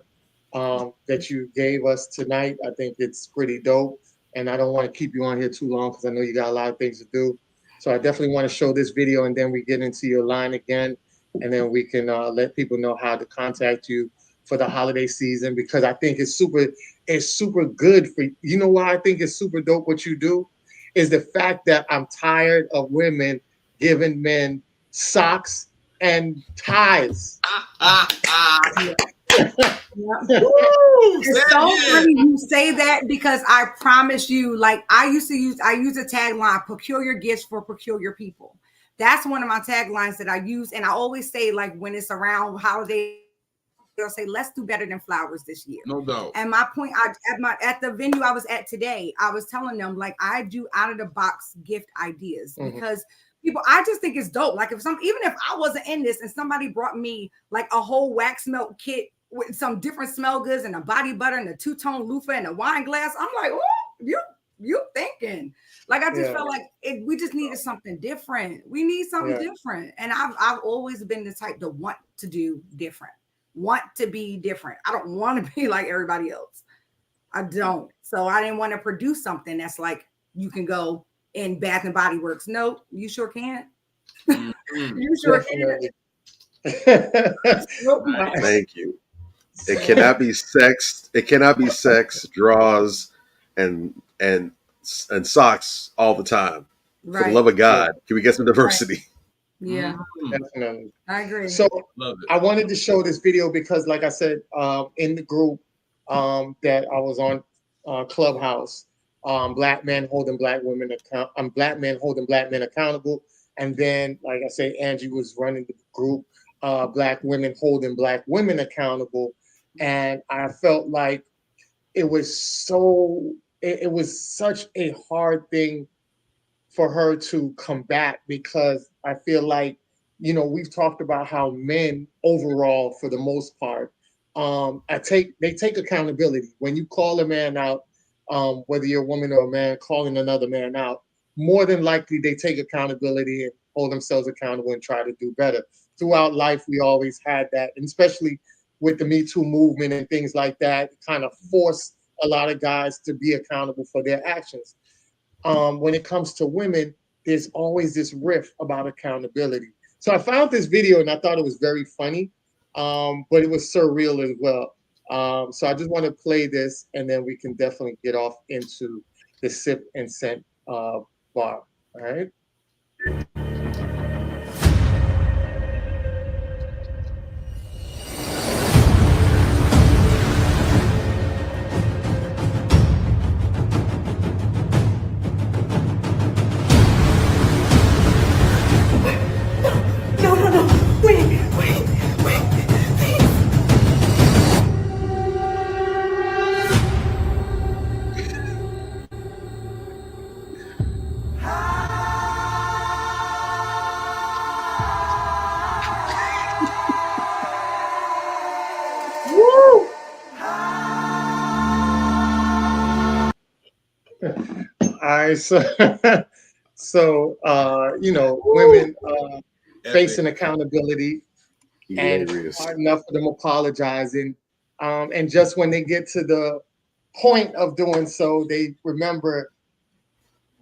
that you gave us tonight. I think it's pretty dope, and I don't want to keep you on here too long because I know you got a lot of things to do. So I definitely want to show this video, and then we get into your line again, and then we can let people know how to contact you for the holiday season, because I think it's super good for, you know why I think it's super dope what you do is the fact that I'm tired of women giving men socks and ties. It's so funny you say that, because I promise you, like I use a tagline, peculiar gifts for peculiar people. That's one of my taglines that I use. And I always say, like, when it's around holidays, they'll say, let's do better than flowers this year. No doubt. And my point, at the venue I was at today, I was telling them, like, I do out of the box gift ideas because people, I just think it's dope. Like, even if I wasn't in this and somebody brought me like a whole wax melt kit with some different smell goods and a body butter and a two-tone loofah and a wine glass, I'm like, oh, you thinking. Like, I just felt like we just needed something different. We need something different. And I've always been the type to want to do different. Want to be different. I don't want to be like everybody else. I don't. So I didn't want to produce something that's like you can go in Bath and Body Works. No, you sure can't. You sure can't. Thank you. It cannot be sex. It cannot be sex, draws, and socks all the time. For the love of God, can we get some diversity? Right. Yeah, definitely. I agree. So I wanted to show this video because, like I said, in the group that I was on, Clubhouse, black men holding black women black men holding black men accountable. And then, like I said, Angie was running the group, Black women holding Black women accountable. And I felt like it was it was such a hard thing for her to combat, because I feel like, we've talked about how men overall, for the most part, they take accountability. When you call a man out, whether you're a woman or a man calling another man out, more than likely they take accountability and hold themselves accountable and try to do better. Throughout life, we always had that, and especially with the Me Too movement and things like that, it kind of forced a lot of guys to be accountable for their actions. When it comes to women, there's always this riff about accountability. So I found this video and I thought it was very funny, but it was surreal as well. So I just want to play this, and then we can definitely get off into the sip and scent bar. All right. Woo! All right, so women facing accountability, and it's hard enough for them apologizing, and just when they get to the point of doing so, they remember,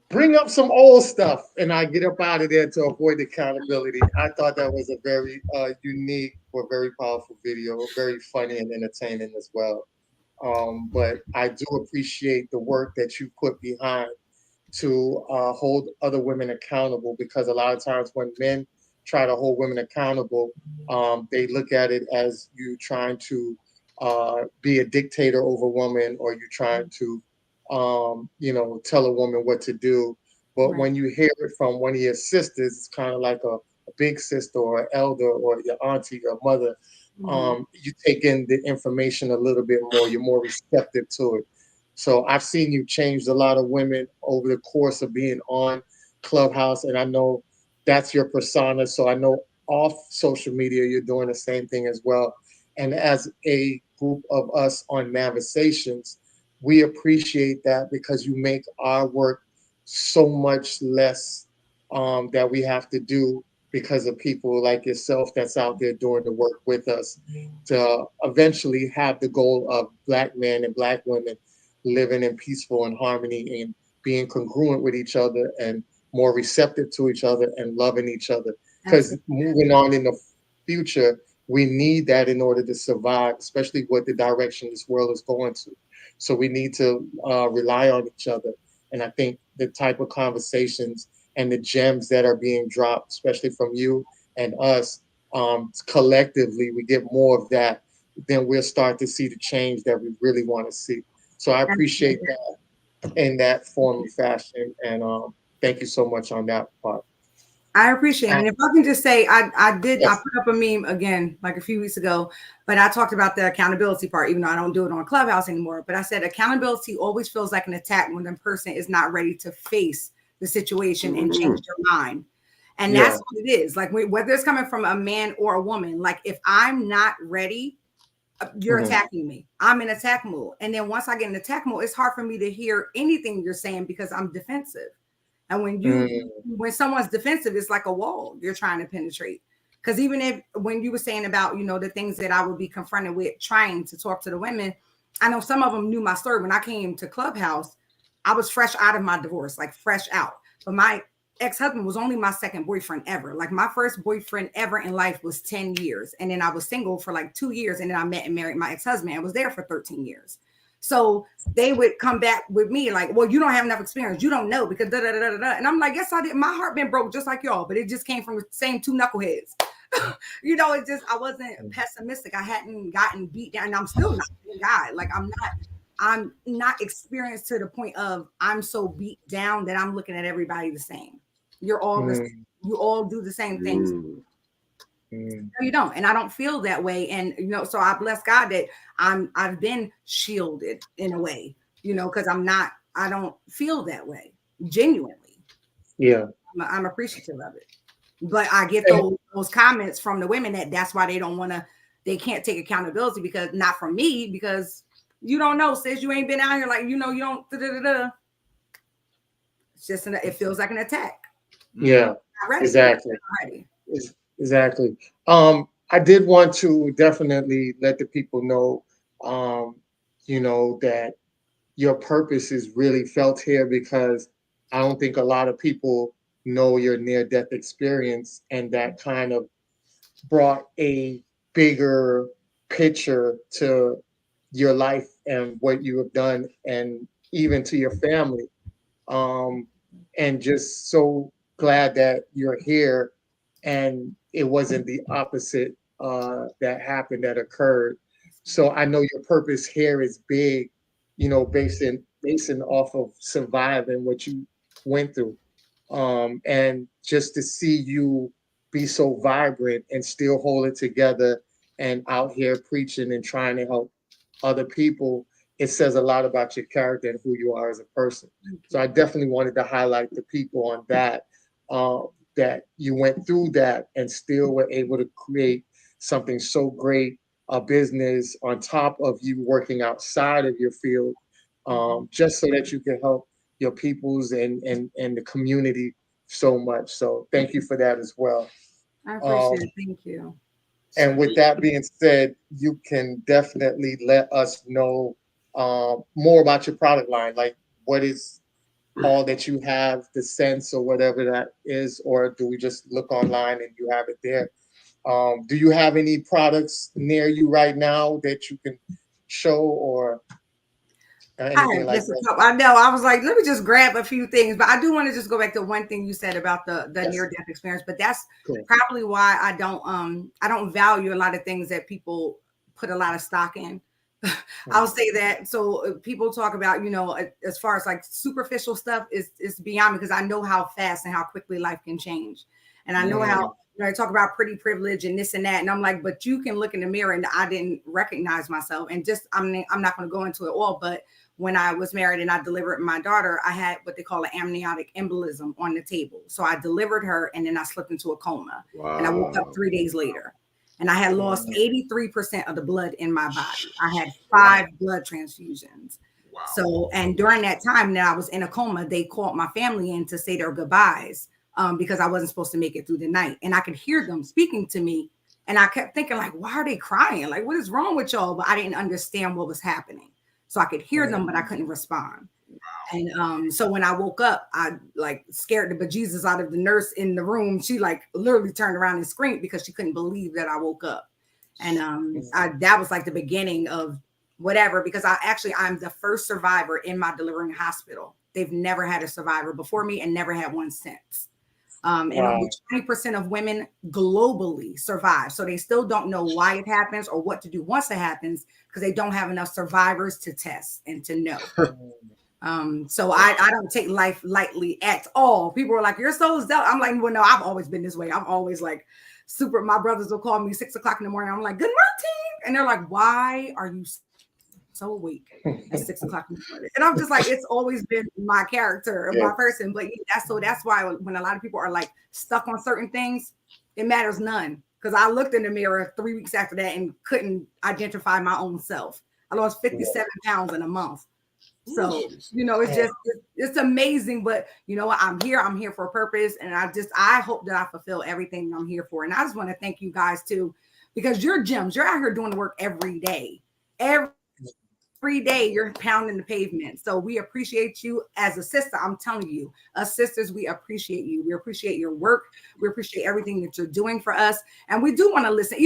bring up some old stuff, and I get up out of there to avoid accountability. I thought that was a very unique or very powerful video, very funny and entertaining as well. But I do appreciate the work that you put behind to hold other women accountable, because a lot of times when men try to hold women accountable, they look at it as you trying to be a dictator over a woman, or you trying to, tell a woman what to do. But Right. when you hear it from one of your sisters, it's kind of like a big sister or an elder or your auntie or mother. You take in the information a little bit more. You're more receptive to it. So I've seen you change a lot of women over the course of being on Clubhouse, and I know that's your persona. So I know off social media, you're doing the same thing as well. And as a group of us on Manversations, we appreciate that, because you make our work so much less that we have to do, because of people like yourself that's out there doing the work with us to eventually have the goal of Black men and Black women living in peaceful and harmony and being congruent with each other and more receptive to each other and loving each other. Because moving on in the future, we need that in order to survive, especially what the direction this world is going to. So we need to rely on each other. And I think the type of conversations and the gems that are being dropped, especially from you and us, collectively, we get more of that, then we'll start to see the change that we really want to see. So I appreciate that in that form and fashion. And thank you so much on that part. I appreciate it. And if I can just say, I Yes. put up a meme again, like a few weeks ago, but I talked about the accountability part, even though I don't do it on Clubhouse anymore. But I said accountability always feels like an attack when the person is not ready to face the situation and change their mind. And that's what it is. Like whether it's coming from a man or a woman, like if I'm not ready, you're attacking me. I'm in attack mode. And then once I get in attack mode, it's hard for me to hear anything you're saying because I'm defensive. And when someone's defensive, it's like a wall you're trying to penetrate. Because even when you were saying about, the things that I would be confronted with trying to talk to the women, I know some of them knew my story. When I came to Clubhouse, I was fresh out of my divorce, like fresh out. But my ex-husband was only my second boyfriend ever. Like my first boyfriend ever in life was 10 years. And then I was single for like 2 years. And then I met and married my ex-husband. I was there for 13 years. So they would come back with me like, well, you don't have enough experience. You don't know because da da da da da. And I'm like, yes, I did. My heart been broke just like y'all, but it just came from the same two knuckleheads. It just, I wasn't pessimistic. I hadn't gotten beat down, and I'm still not. God, like I'm not experienced to the point of I'm so beat down that I'm looking at everybody the same. You're all the same. You all do the same things. Mm. No, you don't. And I don't feel that way. And so I bless God that I've been shielded in a way, because I don't feel that way genuinely. Yeah. I'm appreciative of it. But I get those comments from the women that's why they can't take accountability, because not from me, because you don't know, sis, you ain't been out here, like, you don't It's just it feels like an attack. Yeah, exactly. Ready. Exactly. I did want to definitely let the people know, that your purpose is really felt here, because I don't think a lot of people know your near-death experience, and that kind of brought a bigger picture to your life and what you have done, and even to your family. And just so glad that you're here, and it wasn't the opposite that happened, that occurred. So I know your purpose here is big, basing off of surviving what you went through. And just to see you be so vibrant and still hold it together and out here preaching and trying to help other people, it says a lot about your character and who you are as a person. So I definitely wanted to highlight the people on that, that you went through that and still were able to create something so great, a business on top of you working outside of your field, just so that you can help your peoples and the community so much. So thank you for that as well. I appreciate it. Thank you. And with that being said, you can definitely let us know more about your product line, like what is all that you have, the sense or whatever that is, or do we just look online and you have it there? Do you have any products near you right now that you can show, or anything like that? I know. I was like, let me just grab a few things, but I do want to just go back to one thing you said about the near death experience. But that's probably why I don't value a lot of things that people put a lot of stock in. I'll say that. So people talk about, as far as like superficial stuff is beyond me, because I know how fast and how quickly life can change. And I know how, I talk about pretty privilege and this and that. And I'm like, but you can look in the mirror and I didn't recognize myself. And just, I'm not going to go into it all, but when I was married and I delivered my daughter, I had what they call an amniotic embolism on the table. So I delivered her and then I slipped into a coma. Wow. And I woke up 3 days later. And I had lost 83% of the blood in my body. I had 5 blood transfusions. Wow. So, and during that time that I was in a coma, they called my family in to say their goodbyes, because I wasn't supposed to make it through the night. And I could hear them speaking to me. And I kept thinking, like, why are they crying? Like, what is wrong with y'all? But I didn't understand what was happening. So I could hear them, but I couldn't respond. And so when I woke up, I like scared the bejesus out of the nurse in the room. She like literally turned around and screamed because she couldn't believe that I woke up. And that was like the beginning of whatever, because I'm the first survivor in my delivering hospital. They've never had a survivor before me and never had one since. And only 20% of women globally survive. So they still don't know why it happens or what to do once it happens, because they don't have enough survivors to test and to know. So I don't take life lightly at all. People are like, you're so zealous. I'm like, well, no, I've always been this way. I'm always like my brothers will call me 6 o'clock in the morning. I'm like, good morning. And they're like, why are you so awake at 6 o'clock in the morning? And I'm just like, it's always been my character, my person. But that's why when a lot of people are like stuck on certain things, it matters none. Because I looked in the mirror 3 weeks after that and couldn't identify my own self. I lost 57 pounds in a month. So, it's just, it's amazing, but I'm here for a purpose. And I hope that I fulfill everything I'm here for. And I just want to thank you guys too, because you're gems. You're out here doing the work every day. Every day you're pounding the pavement. So we appreciate you as a sister. I'm telling you, us sisters, we appreciate you. We appreciate your work. We appreciate everything that you're doing for us. And we do want to listen,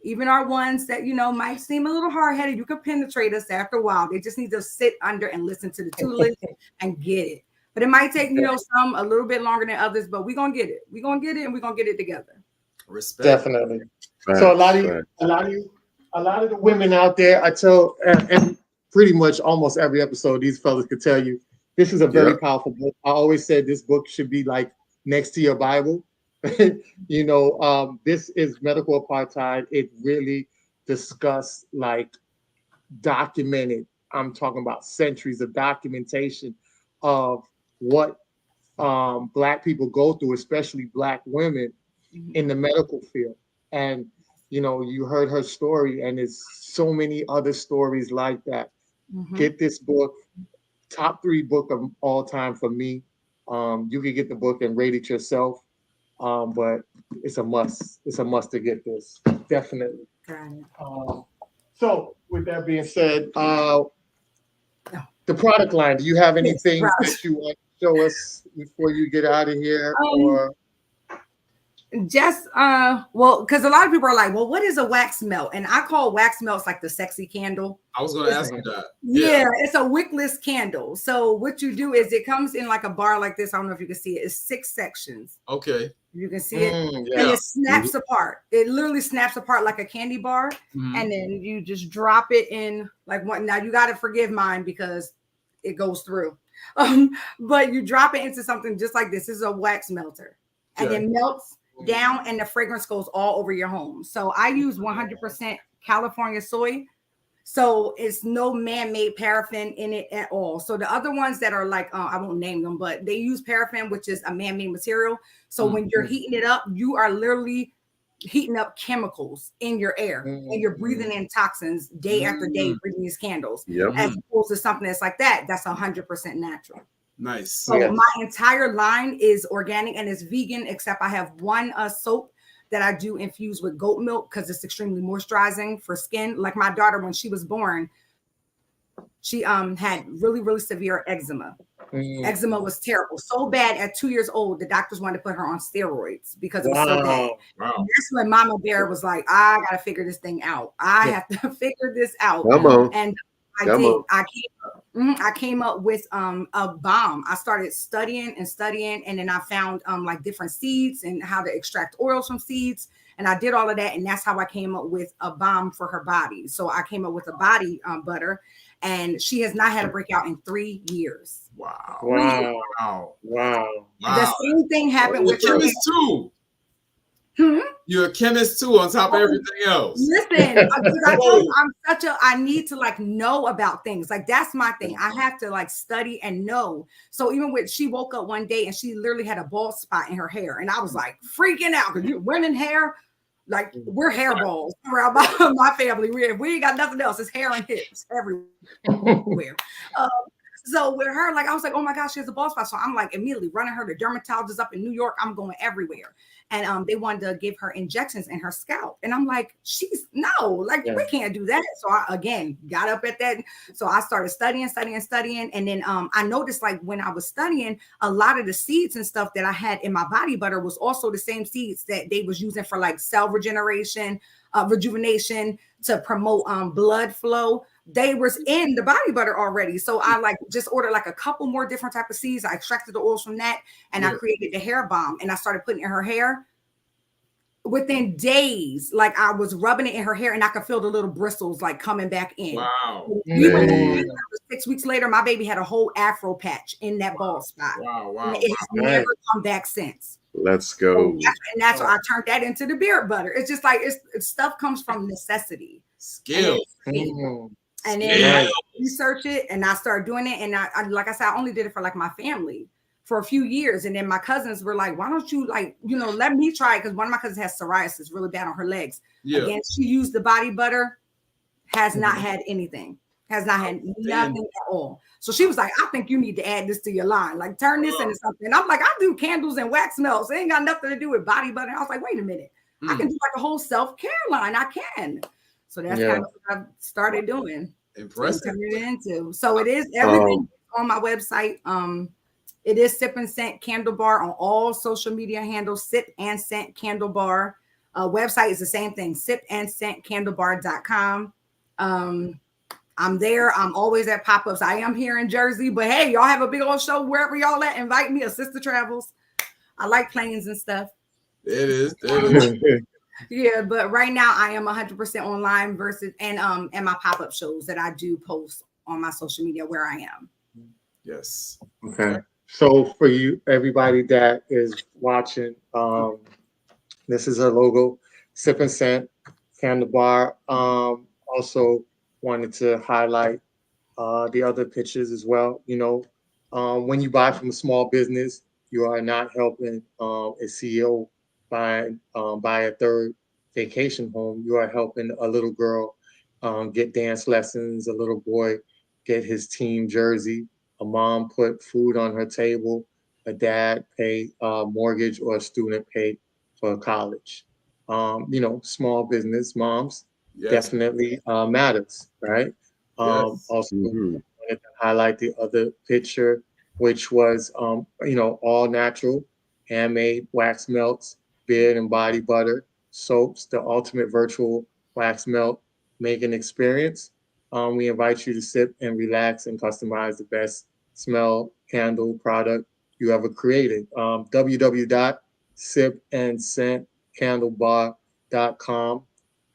even our ones that, might seem a little hard-headed. You can penetrate us after a while. They just need to sit under and listen to the tutelage and get it. But it might take, some a little bit longer than others, but we're going to get it. We're going to get it, and we're going to get it together. Respect. Definitely. So a lot of the women out there, I tell, and pretty much almost every episode, these fellas could tell you, this is a very powerful book. I always said this book should be like next to your Bible. This is medical apartheid. It really discussed like documented. I'm talking about centuries of documentation of what Black people go through, especially Black women in the medical field. And you heard her story, and there's so many other stories like that. Get this book, top 3 book of all time for me. You can get the book and rate it yourself, but it's a must. It's a must to get this, definitely. So, with that being said, the product line. Do you have anything that you want to show us before you get out of here, or? Just well, because a lot of people are like, well, what is a wax melt? And I call wax melts like the sexy candle. I was going to ask you that. Yeah, it's a wickless candle. So what you do is it comes in like a bar like this. I don't know if you can see it. It's 6 sections. Okay. You can see it. And it snaps apart. It literally snaps apart like a candy bar. And then you just drop it in like one. Now you got to forgive mine because it goes through. But you drop it into something just like this. This is a wax melter. And it melts down and the fragrance goes all over your home. So I use 100% California soy. So it's no man-made paraffin in it at all. So the other ones that are like, I won't name them, but they use paraffin, which is a man-made material. So when you're heating it up, you are literally heating up chemicals in your air and you're breathing in toxins day after day, breathing these candles. As opposed to something that's like that, that's 100% natural. Nice. So my entire line is organic and it's vegan, except I have one soap that I do infuse with goat milk because it's extremely moisturizing for skin. Like my daughter, when she was born, she had really, really severe eczema. Eczema was terrible. So bad at 2 years old, the doctors wanted to put her on steroids because it was so bad. And that's when Mama Bear was like, I got to figure this thing out. I have to figure this out. And I did. I came up with a balm. I started studying, and then I found like different seeds and how to extract oils from seeds. And I did all of that, and that's how I came up with a balm for her body. So I came up with a body butter, and she has not had a breakout in 3 years. Wow. The same thing happened with her chemist too. You're a chemist too, on top of everything else. Listen, I need to like know about things. Like that's my thing. I have to like study and know. So even with, she woke up one day and she literally had a bald spot in her hair, and I was like freaking out because women hair, like we're hairballs around my family. We ain't got nothing else. It's hair and hips everywhere. So with her, like I was like, oh my gosh, she has a bald spot. So I'm like immediately running her to dermatologists up in New York. I'm going everywhere. And they wanted to give her injections in her scalp. And I'm like, we can't do that. So I, again, got up at that. So I started studying. And then I noticed like when I was studying, a lot of the seeds and stuff that I had in my body butter was also the same seeds that they was using for like cell regeneration, rejuvenation, to promote blood flow. They was in the body butter already. So I like just ordered like a couple more different type of seeds. I extracted the oils from that and I created the hair balm and I started putting it in her hair. Within days, like I was rubbing it in her hair and I could feel the little bristles like coming back in. Wow. 6 weeks later, my baby had a whole afro patch in that bald spot. Wow. And it has never come back since. Let's go. So that's why I turned that into the beard butter. It's just like it's stuff comes from necessity. Skill. And then I research it and I started doing it. And I like I said, I only did it for like my family for a few years. And then my cousins were like, why don't you like, let me try it? Because one of my cousins has psoriasis really bad on her legs. Again, she used the body butter, has not had anything, has not had nothing at all. So she was like, I think you need to add this to your line. Like turn this into something. And I'm like, I do candles and wax melts. It ain't got nothing to do with body butter. And I was like, wait a minute. I can do like a whole self-care line. I can. So that's kind of what I started doing. Impressive. So it is everything on my website. It is Sip and Scent Candle Bar on all social media handles. Sip and Scent Candle Bar. Website is the same thing. sipandscentcandlebar.com. I'm there. I'm always at pop-ups. I am here in Jersey, but hey, y'all have a big old show wherever y'all at. Invite me. A sister travels. I like planes and stuff. It is. Yeah, but right now I am 100% online versus and my pop-up shows that I do post on my social media where I am. Yes. Okay. So for you, everybody that is watching, This is her logo, Sip and Scent Candle Bar. Also wanted to highlight the other pictures as well. When you buy from a small business, you are not helping a CEO buy a third vacation home. You are helping a little girl get dance lessons, a little boy get his team jersey, a mom put food on her table, a dad pay mortgage or a student pay for college. Small business moms Yes. definitely matters, right? Yes. Also, Hmm. wanted to highlight the other picture, which was, all natural, handmade wax melts, beard and body butter, soaps, the ultimate virtual wax melt making experience. We invite you to sip and relax and customize the best smell candle product you ever created. www.sipandscentcandlebar.com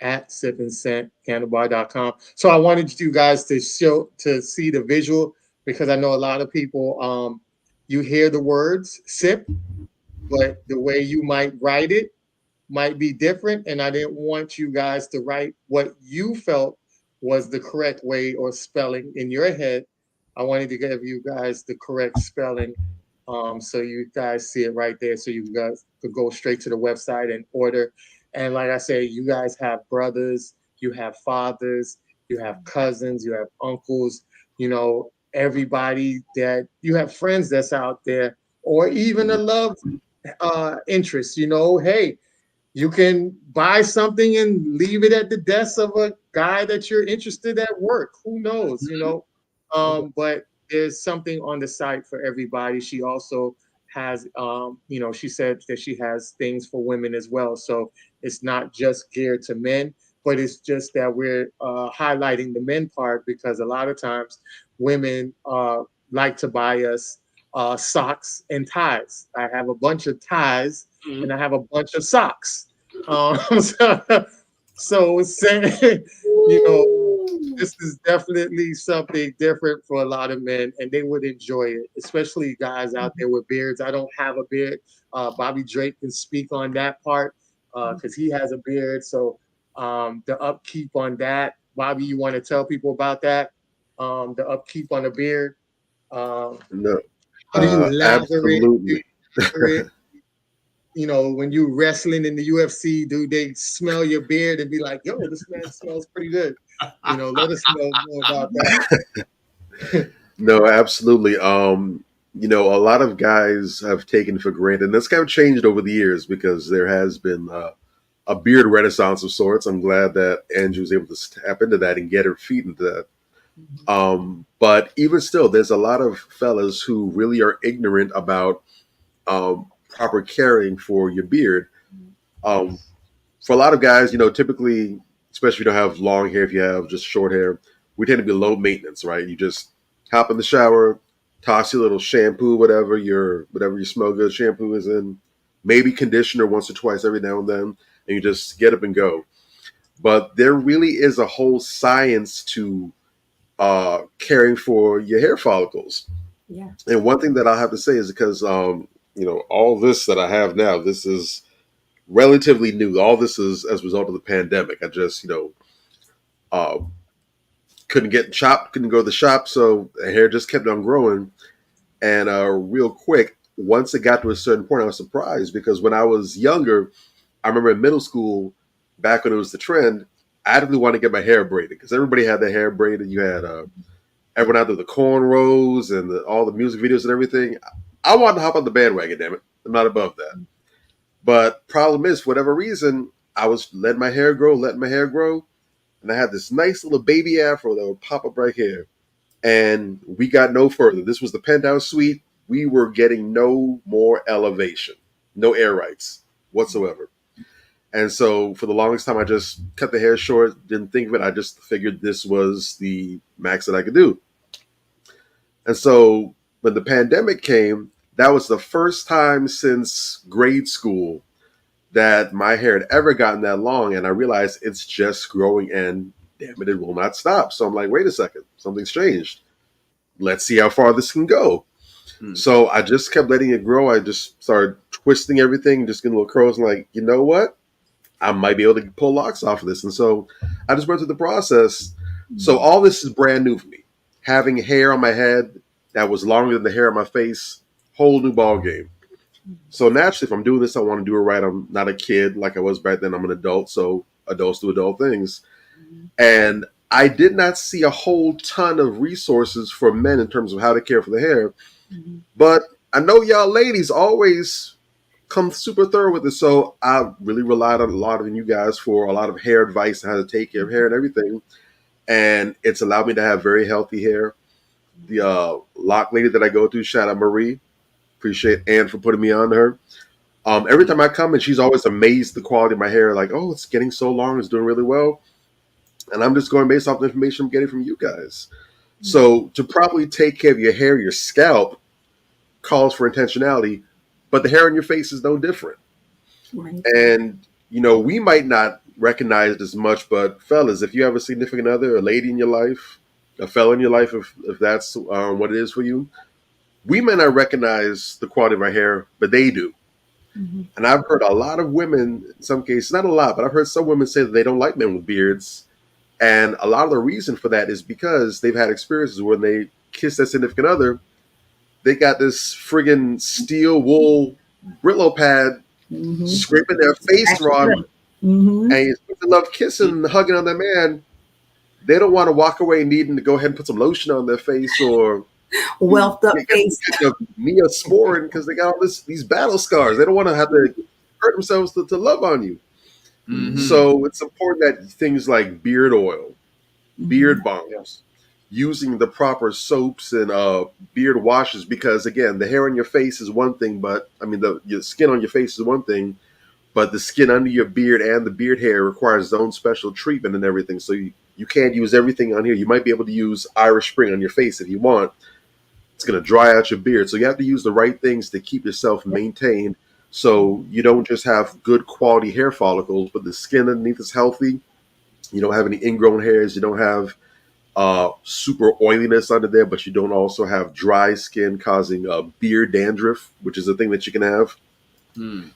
at sipandscentcandlebar.com. So I wanted you guys to see the visual because I know a lot of people you hear the words sip, but the way you might write it might be different. And I didn't want you guys to write what you felt was the correct way or spelling in your head. I wanted to give you guys the correct spelling. So you guys see it right there. So you guys could go straight to the website and order. And like I say, you guys have brothers, you have fathers, you have cousins, you have uncles, everybody that you have friends that's out there, or even a love interest, hey, you can buy something and leave it at the desk of a guy that you're interested at work. Who knows, But there's something on the site for everybody. She also has, she said that she has things for women as well. So it's not just geared to men, but it's just that we're highlighting the men part because a lot of times women like to buy us socks and ties. I have a bunch of ties and I have a bunch of socks. So, saying, this is definitely something different for a lot of men, and they would enjoy it, especially guys out there with beards. I don't have a beard. Bobby Drake can speak on that part because he has a beard. So the upkeep on that, Bobby, you want to tell people about that? The upkeep on the beard. No, How do you lather it? Do you absolutely. lather it? When you wrestling in the UFC, do they smell your beard and be like, yo, this man smells pretty good? Let us know more about that. No, absolutely. A lot of guys have taken for granted, and that's kind of changed over the years because there has been a beard renaissance of sorts. I'm glad that Andrew was able to tap into that and get her feet into that. But even still, there's a lot of fellas who really are ignorant about proper caring for your beard. Um, for a lot of guys, typically, especially if you don't have long hair, if you have just short hair, we tend to be low maintenance, right? You just hop in the shower, toss your little shampoo, whatever your smell good shampoo is in, maybe conditioner once or twice every now and then, and you just get up and go. But there really is a whole science to caring for your hair follicles. Yeah. And one thing that I'll have to say is because all this that I have now, this is relatively new. All this is as a result of the pandemic. I just uh, couldn't get chopped, couldn't go to the shop, so the hair just kept on growing. And real quick, once it got to a certain point, I was surprised because when I was younger, I remember in middle school, back when it was the trend, I didn't want to get my hair braided because everybody had their hair braided. You had everyone out there with the cornrows and all the music videos and everything. I wanted to hop on the bandwagon, damn it. I'm not above that. But problem is, for whatever reason, I was letting my hair grow, and I had this nice little baby afro that would pop up right here. And we got no further. This was the penthouse suite. We were getting no more elevation, no air rights whatsoever. And so for the longest time, I just cut the hair short, didn't think of it. I just figured this was the max that I could do. And so when the pandemic came, that was the first time since grade school that my hair had ever gotten that long. And I realized it's just growing and damn it, it will not stop. So I'm like, wait a second, something's changed. Let's see how far this can go. So I just kept letting it grow. I just started twisting everything, just getting little curls. And like, you know what? I might be able to pull locks off of this. And so I just went through the process. So all this is brand new for me. Having hair on my head that was longer than the hair on my face, whole new ball game. So naturally, if I'm doing this, I want to do it right. I'm not a kid like I was back then. I'm an adult. So adults do adult things. And I did not see a whole ton of resources for men in terms of how to care for the hair. But I know y'all ladies always come super thorough with it. So I really relied on a lot of you guys for a lot of hair advice on how to take care of hair and everything. And it's allowed me to have very healthy hair. The lock lady that I go to, shout out Marie. Appreciate Ann for putting me on her. Every time I come and she's always amazed the quality of my hair. Like, oh, it's getting so long. It's doing really well. And I'm just going based off the information I'm getting from you guys. So to properly take care of your hair, your scalp calls for intentionality, but the hair on your face is no different. Right. And, you know, we might not recognize it as much, but fellas, if you have a significant other, a lady in your life, a fella in your life, if that's what it is for you, we may not recognize the quality of our hair, but they do. And I've heard a lot of women, in some cases, not a lot, but I've heard some women say that they don't like men with beards. And a lot of the reason for that is because they've had experiences when they kiss their significant other, they got this friggin' steel wool Brillo pad scraping their face raw. And you're supposed to love kissing and hugging on their man. They don't want to walk away needing to go ahead and put some lotion on their face or Wealth up face. Neosporin because they got all these battle scars. They don't want to have to hurt themselves to love on you. So it's important that things like beard oil, beard balms, using the proper soaps and beard washes, because again, the hair on your face is one thing, but I mean, your skin on your face is one thing, but the skin under your beard and the beard hair requires its own special treatment and everything. So you can't use everything on here. You might be able to use Irish Spring on your face if you want. It's going to dry out your beard. So you have to use the right things to keep yourself maintained so you don't just have good quality hair follicles, but the skin underneath is healthy. You don't have any ingrown hairs. You don't have super oiliness under there, but you don't also have dry skin causing beard dandruff, which is a thing that you can have.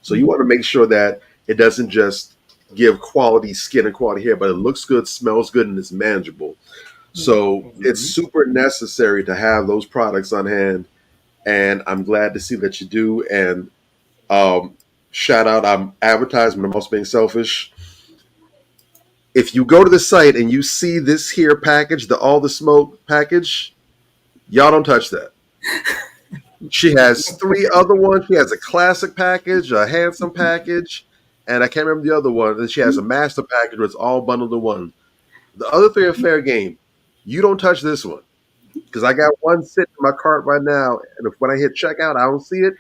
So you want to make sure that it doesn't just give quality skin and quality hair, but it looks good, smells good, and is manageable. So it's super necessary to have those products on hand, and I'm glad to see that you do. And shout out, I'm advertising, but I'm also being selfish. If you go to the site and you see this here package, the All the Smoke package, y'all don't touch that. She has 3 other ones. She has a classic package, a handsome package, and I can't remember the other one. And she has a master package where it's all bundled in one. The other 3 are fair game. You don't touch this one, because I got one sitting in my cart right now, and if when I hit checkout, I don't see it,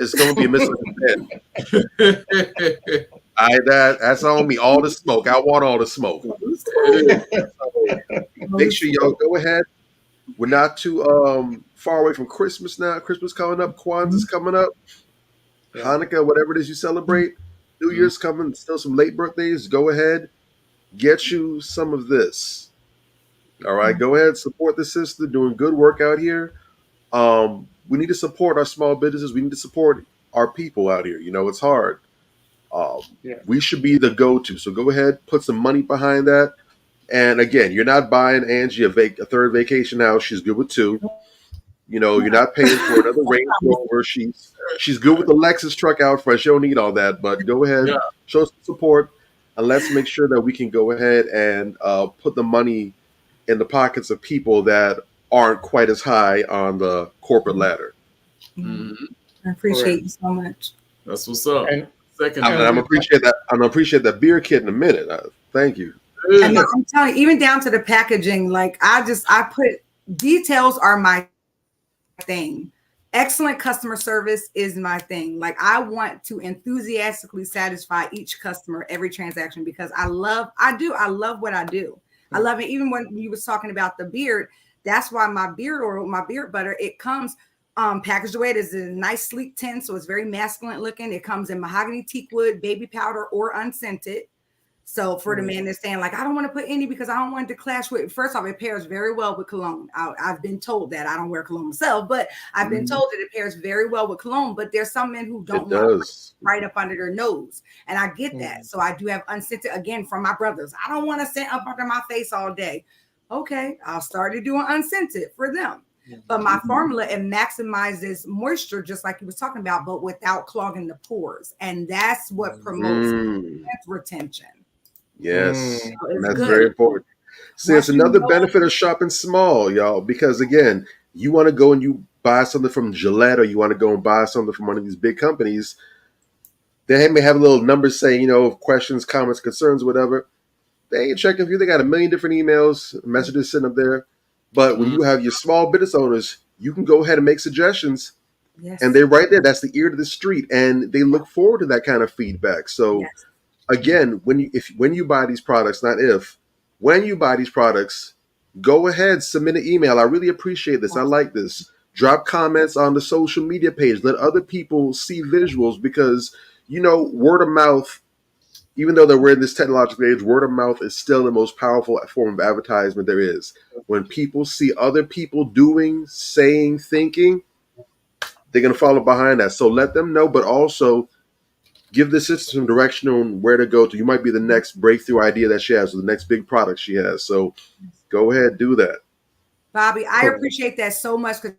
it's going to be a misunderstanding. That's on me. All the smoke. I want all the smoke. So make sure y'all go ahead. We're not too far away from Christmas now. Christmas coming up. Kwanzaa's coming up. Hanukkah, whatever it is you celebrate. New Year's coming. Still some late birthdays. Go ahead. Get you some of this. All right. Go ahead. Support the sister. Doing good work out here. We need to support our small businesses. We need to support our people out here. You know, it's hard. We should be the go-to. So go ahead, put some money behind that. And again, you're not buying Angie a 3rd vacation house. She's good with 2. You know, you're not paying for another Range Rover. She's good with the Lexus truck out front. She don't need all that. But go ahead, show some support, and let's make sure that we can go ahead and put the money in the pockets of people that aren't quite as high on the corporate ladder. I appreciate you so much. That's what's up. And Second, I'm gonna appreciate that. I'm gonna appreciate that beer kit in a minute. Thank you. And I'm telling you, even down to the packaging, like I put details are my thing. Excellent customer service is my thing. Like I want to enthusiastically satisfy each customer every transaction, because I love what I do. I love it. Even when you was talking about the beard, that's why my beard oil, my beard butter, it comes packaged away. It is a nice sleek tin, so it's very masculine looking. It comes in mahogany, teak wood, baby powder, or unscented. So for the man that's saying like, I don't want to put any because I don't want it to clash with, first off, it pairs very well with cologne. I've been told that. I don't wear cologne myself, but I've been told that it pairs very well with cologne. But there's some men who don't want it right up under their nose. And I get that. So I do have unscented, again, from my brothers. I don't want to scent up under my face all day. Okay, I'll start doing unscented for them. But my formula, it maximizes moisture, just like you was talking about, but without clogging the pores. And that's what promotes retention. Yes, So that's good. very important. See, it's another benefit of shopping small, y'all, because again, you want to go and you buy something from Gillette or you want to go and buy something from one of these big companies. They may have a little number saying, questions, comments, concerns, whatever. They ain't checking for you. They got a million different emails, messages sitting up there. But when you have your small business owners, you can go ahead and make suggestions. Yes. And they're right there. That's the ear to the street. And they look forward to that kind of feedback. So again, when you buy these products, when you buy these products, go ahead, submit an email. I really appreciate this. I like this. Drop comments on the social media page. Let other people see visuals because, word of mouth, even though that we're in this technological age, word of mouth is still the most powerful form of advertisement there is. When people see other people doing, saying, thinking, they're going to follow behind that. So let them know, but also give the system direction on where to go to. You might be the next breakthrough idea that she has, or the next big product she has. So go ahead, do that. Bobby, I appreciate that so much. Because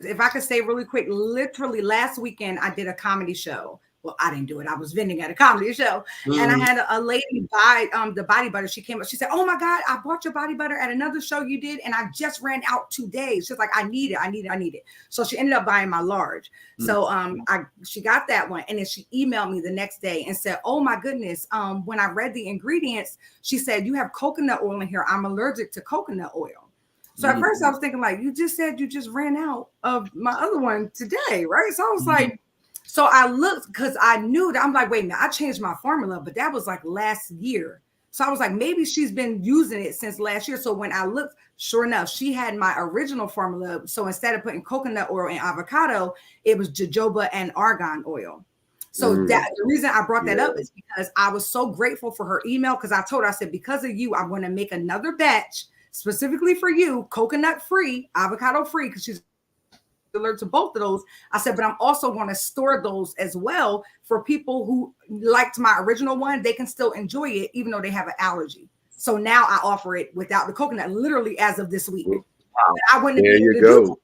if I could say really quick, literally last weekend, I did a comedy show. Well, I didn't do it. I was vending at a comedy show. And I had a lady buy the body butter. She came up. She said, oh, my God, I bought your body butter at another show you did. And I just ran out today. She's like, I need it. So she ended up buying my large. So she got that one. And then she emailed me the next day and said, oh, my goodness. When I read the ingredients, she said, you have coconut oil in here. I'm allergic to coconut oil. So at first I was thinking like, you just said you just ran out of my other one today, right? So I was like, so I looked because I knew that I'm like, wait a minute, I changed my formula, but that was like last year. So I was like, maybe she's been using it since last year. So when I looked, sure enough, she had my original formula. So instead of putting coconut oil and avocado, it was jojoba and argan oil. So that the reason I brought that up is because I was so grateful for her email because I told her, I said, because of you, I'm going to make another batch specifically for you, coconut free, avocado free, because she's allergic to both of those. I said, but I'm also going to store those as well for people who liked my original one. They can still enjoy it even though they have an allergy. So now I offer it without the coconut, literally as of this week. Wow. I wouldn't there be able you to go. do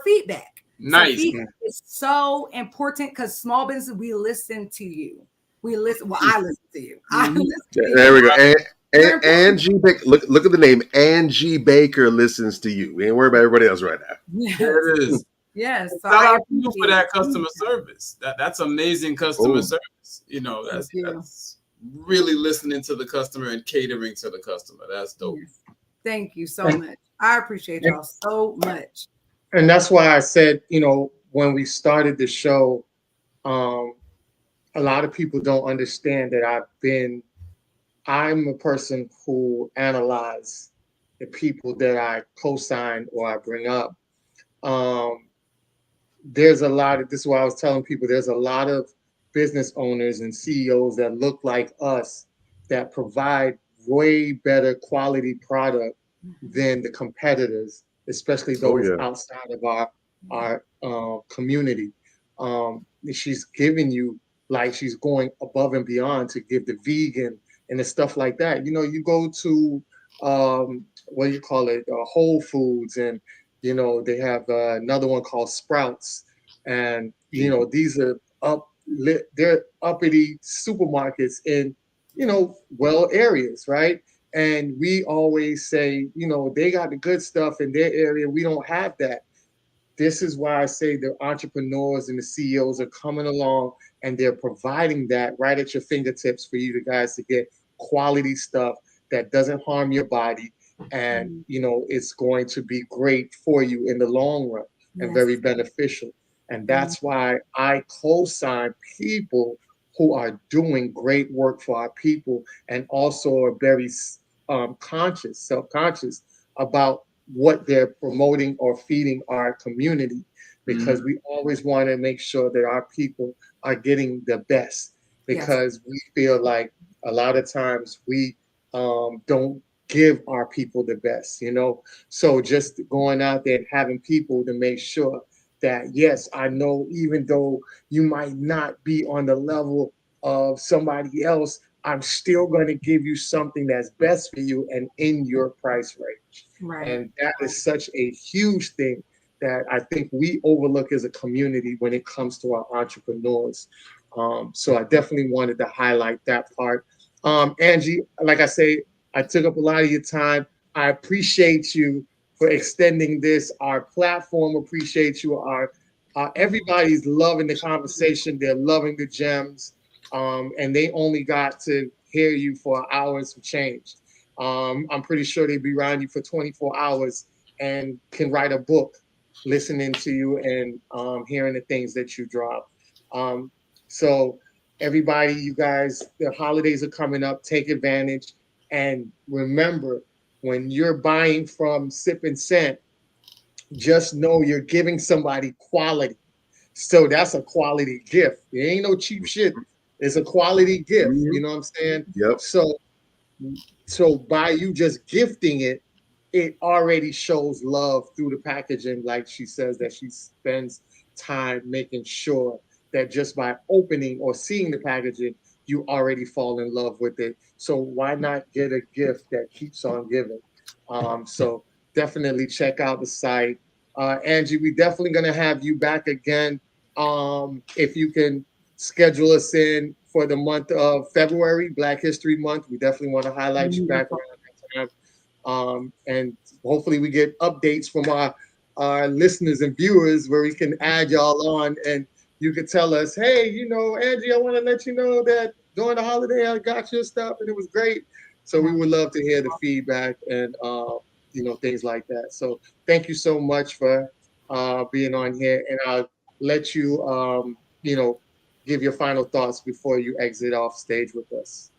feedback. Nice. So feedback is so important because small business, we listen to you. We listen. Well, I listen to you. I listen to There we go. you. Angie Baker, look at the name. Angie Baker listens to you. We ain't worried about everybody else right now. Yes. There it is. Yes. So shout out to you for that customer service. That's amazing customer service. That's really listening to the customer and catering to the customer. That's dope. Yes. Thank you so much. I appreciate y'all so much. And that's why I said, when we started the show, a lot of people don't understand that I'm a person who analyze the people that I co-sign or I bring up. There's a lot of, this is why I was telling people, there's a lot of business owners and CEOs that look like us that provide way better quality product than the competitors, especially those outside of our community. She's giving you, like, she's going above and beyond to give the vegan and the stuff like that. You go to what do you call it, Whole Foods, and they have another one called Sprouts, and these are they're uppity supermarkets in well areas, right? And we always say, they got the good stuff in their area. We don't have that. This is why I say the entrepreneurs and the CEOs are coming along and they're providing that right at your fingertips for you guys to get quality stuff that doesn't harm your body. And, it's going to be great for you in the long run and very beneficial. And that's why I co-sign people who are doing great work for our people and also are very self-conscious about what they're promoting or feeding our community, because we always want to make sure that our people are getting the best, because we feel like a lot of times we don't give our people the best, you know. So just going out there and having people to make sure that, yes, I know, even though you might not be on the level of somebody else, I'm still going to give you something that's best for you and in your price range. Right. And that is such a huge thing that I think we overlook as a community when it comes to our entrepreneurs. So I definitely wanted to highlight that part. Angie, like I say, I took up a lot of your time. I appreciate you for extending this. Our platform appreciates you. Our everybody's loving the conversation. They're loving the gems, and they only got to hear you for an hour and some change. I'm pretty sure they'd be around you for 24 hours and can write a book listening to you and hearing the things that you drop. So everybody, you guys, the holidays are coming up. Take advantage. And remember, when you're buying from Sip and Scent, just know you're giving somebody quality. So that's a quality gift. It ain't no cheap shit. It's a quality gift. You know what I'm saying? Yep. So by you just gifting it, it already shows love through the packaging. Like she says that she spends time making sure that just by opening or seeing the packaging, you already fall in love with it. So why not get a gift that keeps on giving? So definitely check out the site. Angie, we definitely gonna have you back again. If you can schedule us in for the month of February, Black History Month, we definitely want to highlight you back around that time. And hopefully we get updates from our listeners and viewers where we can add y'all on and you could tell us, hey, you know, Angie, I want to let you know that during the holiday I got your stuff and it was great. So we would love to hear the feedback and you know, things like that. So thank you so much for being on here, and I'll let you you know, give your final thoughts before you exit off stage with us.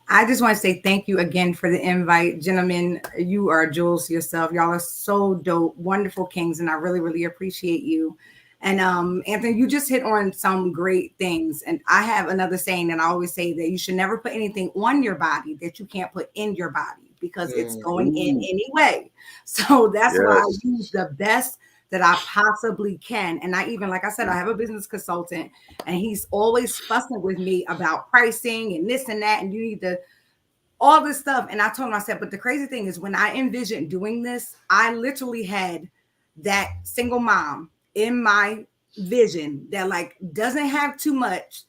I just want to say thank you again for the invite. Gentlemen, you are jewels yourself. Y'all are so dope, wonderful kings, and I really, really appreciate you. And Anthony, you just hit on some great things. And I have another saying that I always say, that you should never put anything on your body that you can't put in your body, because it's going in anyway. So that's why I use the best that I possibly can. And I even, like I said, I have a business consultant and he's always fussing with me about pricing and this and that. And you need to, all this stuff. And I told him, I said, but the crazy thing is when I envisioned doing this, I literally had that single mom in my vision that like doesn't have too much,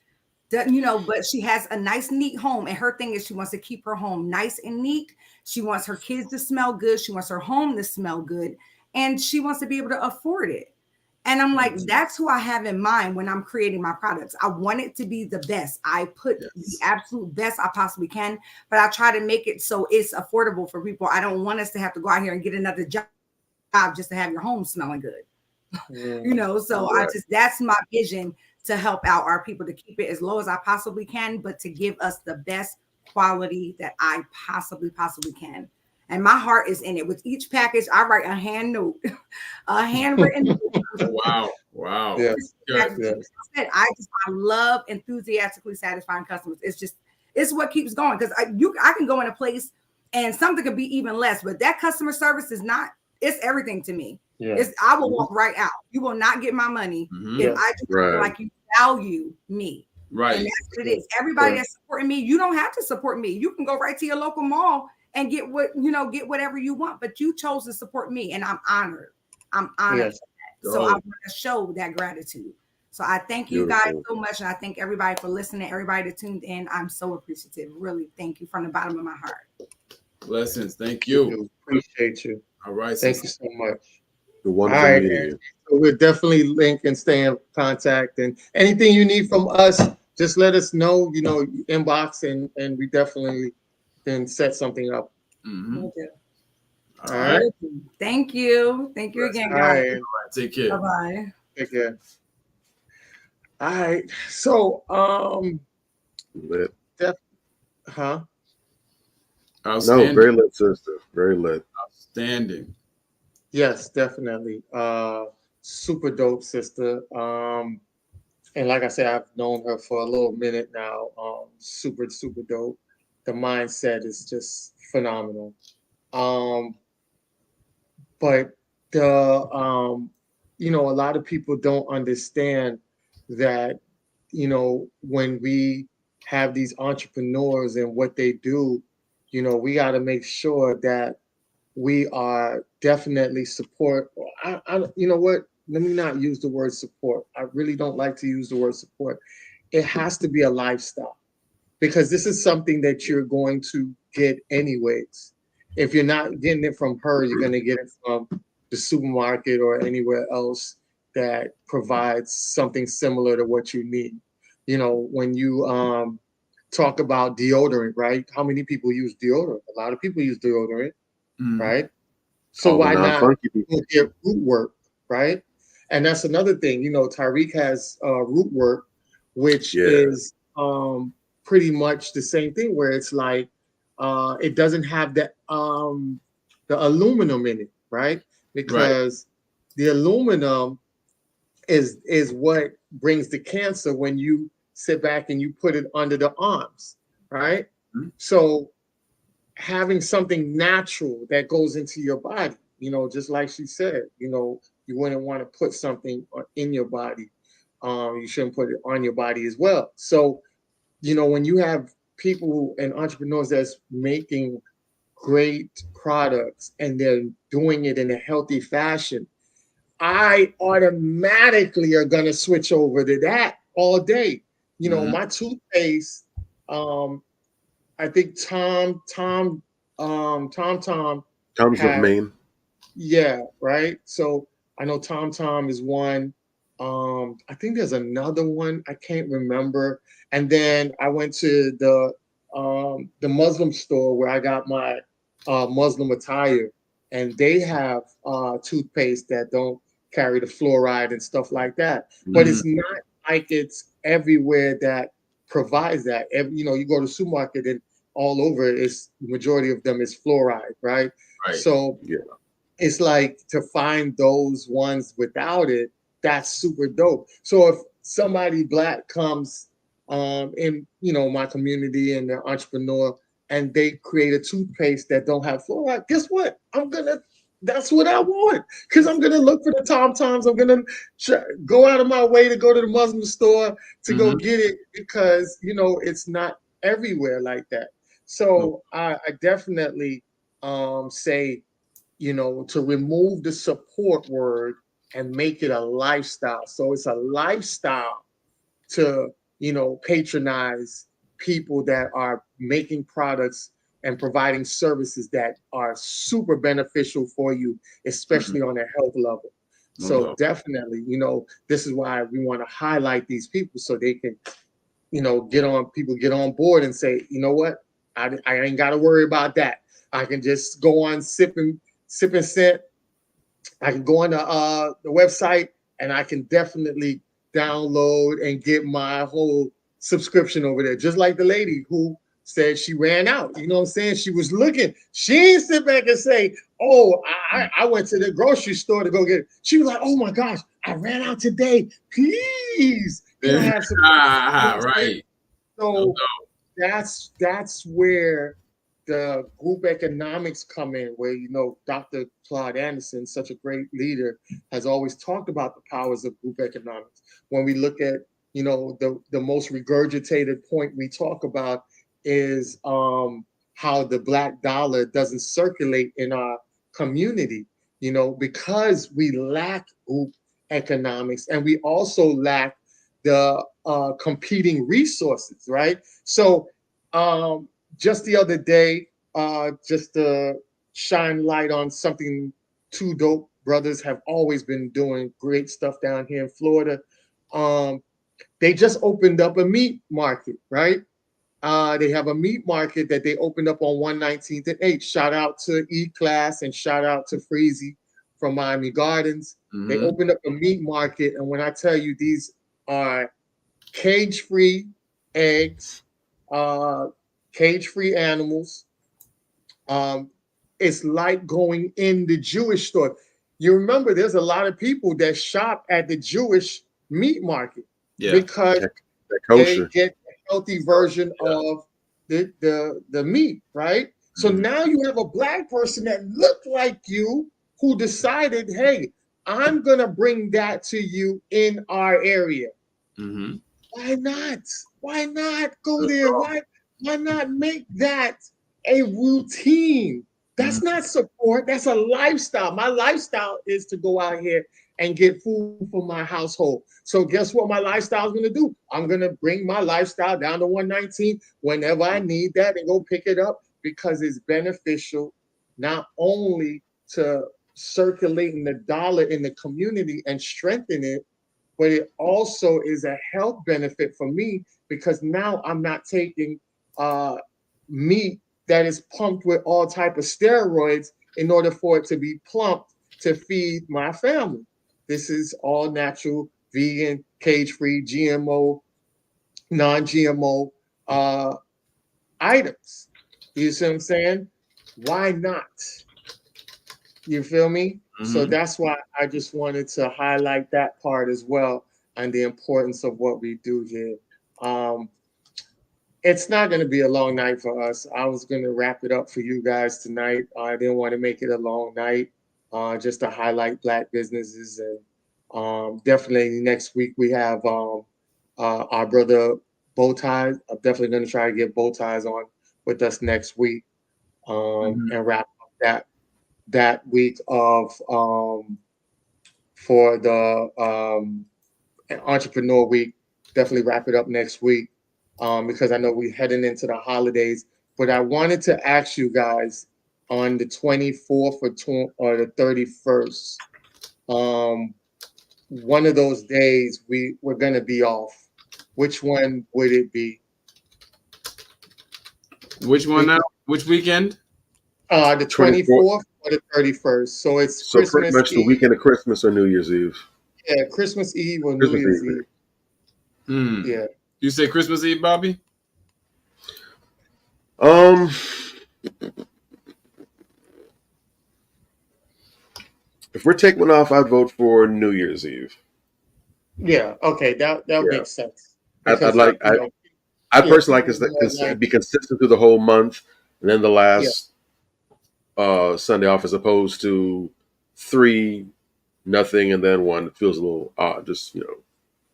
you know, but she has a nice, neat home. And her thing is she wants to keep her home nice and neat. She wants her kids to smell good. She wants her home to smell good. And she wants to be able to afford it. And I'm like, that's who I have in mind when I'm creating my products. I want it to be the best. I put the absolute best I possibly can, but I try to make it so it's affordable for people. I don't want us to have to go out here and get another job just to have your home smelling good. You know, so I just, that's my vision, to help out our people, to keep it as low as I possibly can, but to give us the best quality that I possibly can. And my heart is in it. With each package, I write a hand note, a handwritten note. Wow. Yes. I love enthusiastically satisfying customers. It's what keeps going. Because I can go in a place and something could be even less, but that customer service is not, it's everything to me. I will walk right out. You will not get my money if I just feel like you value me. Right. And that's what it is. Everybody that's supporting me, you don't have to support me. You can go right to your local mall and get whatever you want, but you chose to support me, and I'm honored. I'm honored for that. So I want to show that gratitude. So I thank you guys so much, and I thank everybody for listening, everybody that tuned in. I'm so appreciative. Really, thank you from the bottom of my heart. Blessings. Thank you. Appreciate you. All right. Thank you so much. All right. So we'll definitely link and stay in contact. And anything you need from us, just let us know, you know, inbox, and we definitely can set something up. All right. Thank you. Thank you again, guys. All right. Take care. Bye-bye. Take care. All right. So, lit. Outstanding. No, very lit, sister. Very lit. Outstanding. Yes, definitely. Super dope, sister. And like I said, I've known her for a little minute now. Super, super dope. The mindset is just phenomenal. Um, but a lot of people don't understand that, when we have these entrepreneurs and what they do, we got to make sure that we are definitely support. You know what? Let me not use the word support. I really don't like to use the word support. It has to be a lifestyle, because this is something that you're going to get anyways. If you're not getting it from her, you're going to get it from the supermarket or anywhere else that provides something similar to what you need. When you talk about deodorant, right? How many people use deodorant? A lot of people use deodorant, right? So All the why not non-funky people. get root work, right? And that's another thing. Tyreek has root work, which Yeah. is pretty much the same thing, where it's like it doesn't have the aluminum in it, right? Because the aluminum is what brings the cancer when you sit back and you put it under the arms, right? So having something natural that goes into your body, just like she said, you wouldn't want to put something in your body. You shouldn't put it on your body as well. So, when you have people and entrepreneurs that's making great products and they're doing it in a healthy fashion, I automatically are going to switch over to that all day. My toothpaste, I think Tom Tom's of have, Maine. yeah, right. So I know Tom is one. I think there's another one I can't remember. And then I went to the Muslim store where I got my Muslim attire, and they have toothpaste that don't carry the fluoride and stuff like that. But it's not like it's everywhere that provides that. You go to the supermarket and all over it's the majority of them is fluoride, right? So Yeah. it's like to find those ones without it, that's super dope. So if somebody Black comes in my community and they're entrepreneur and they create a toothpaste that don't have fluoride, guess what? That's what I want, because I'm gonna look for the Toms. I'm gonna go out of my way to go to the Muslim store to go get it, because it's not everywhere like that. So I definitely say, to remove the support word and make it a lifestyle. So it's a lifestyle to, patronize people that are making products and providing services that are super beneficial for you, especially on a health level. So definitely, this is why we want to highlight these people so they can, get on board and say, you know what, I ain't got to worry about that. I can just go on Sip and Scent. I can go on the website and I can definitely download and get my whole subscription over there. Just like the lady who said she ran out. You know what I'm saying? She was looking. She didn't sit back and say, oh, I went to the grocery store to go get it. She was like, oh my gosh, I ran out today. Please, can I have some? Right. So that's where the group economics come in, where Dr. Claude Anderson, such a great leader, has always talked about the powers of group economics. When we look at the most regurgitated point we talk about is how the black dollar doesn't circulate in our community, because we lack group economics, and we also lack the competing resources, right? So just the other day, just to shine light on something two dope brothers have always been doing great stuff down here in Florida. They just opened up a meat market, right? They have a meat market that they opened up on 119th and 8th. Shout out to E-Class and shout out to Freezy from Miami Gardens. They opened up a meat market, and when I tell you, these are cage-free eggs, cage-free animals. It's like going in the Jewish store. You remember, there's a lot of people that shop at the Jewish meat market. Yeah. because That they kosher. get a healthy version of the meat, right? So Mhm. now you have a black person that looked like you who decided, hey, I'm gonna bring that to you in our area. Mhm. Why not? Why not go there? Why not make that a routine? Mhm. That's not support, that's a lifestyle. My lifestyle is to go out here and get food for my household. So guess what my lifestyle is gonna do? I'm gonna bring my lifestyle down to 119 whenever I need that and go pick it up because it's beneficial not only to circulating the dollar in the community and strengthen it, but it also is a health benefit for me because now I'm not taking uh, meat that is pumped with all type of steroids in order for it to be plumped to feed my family. This is all natural, vegan, cage-free, GMO, non-GMO uh, items. You see what I'm saying? Why not? You feel me? So Mhm. that's why I just wanted to highlight that part as well and the importance of what we do here. Um, it's not going to be a long night for us. I was going to wrap it up for you guys tonight. I didn't want to make it a long night, just to highlight Black businesses. And definitely next week we have our brother Bowties. I'm definitely going to try to get Bowties on with us next week Mhm. and wrap up that week of for the entrepreneur week. Definitely wrap it up next week because I know we're heading into the holidays. But I wanted to ask you guys on the 24th or the 31st, one of those days we're gonna be off. Which one would it be? Which one We now? Which weekend? the 24th. 24th or the 31st. So it's So pretty Christmas much the Eve. weekend of Christmas or New Year's Eve. Yeah, Christmas Eve or New Christmas Year's Eve. Eve. Hmm. Yeah. You say Christmas Eve, Bobby? Um, if we're taking one off, I'd vote for New Year's Eve. Yeah, okay, that Yeah, makes sense I'd because like I yeah, personally like people is that more it'd like be consistent through the whole month, and then the yeah, last Sunday off, as opposed to three, nothing, and then one. It feels a little odd. Just That's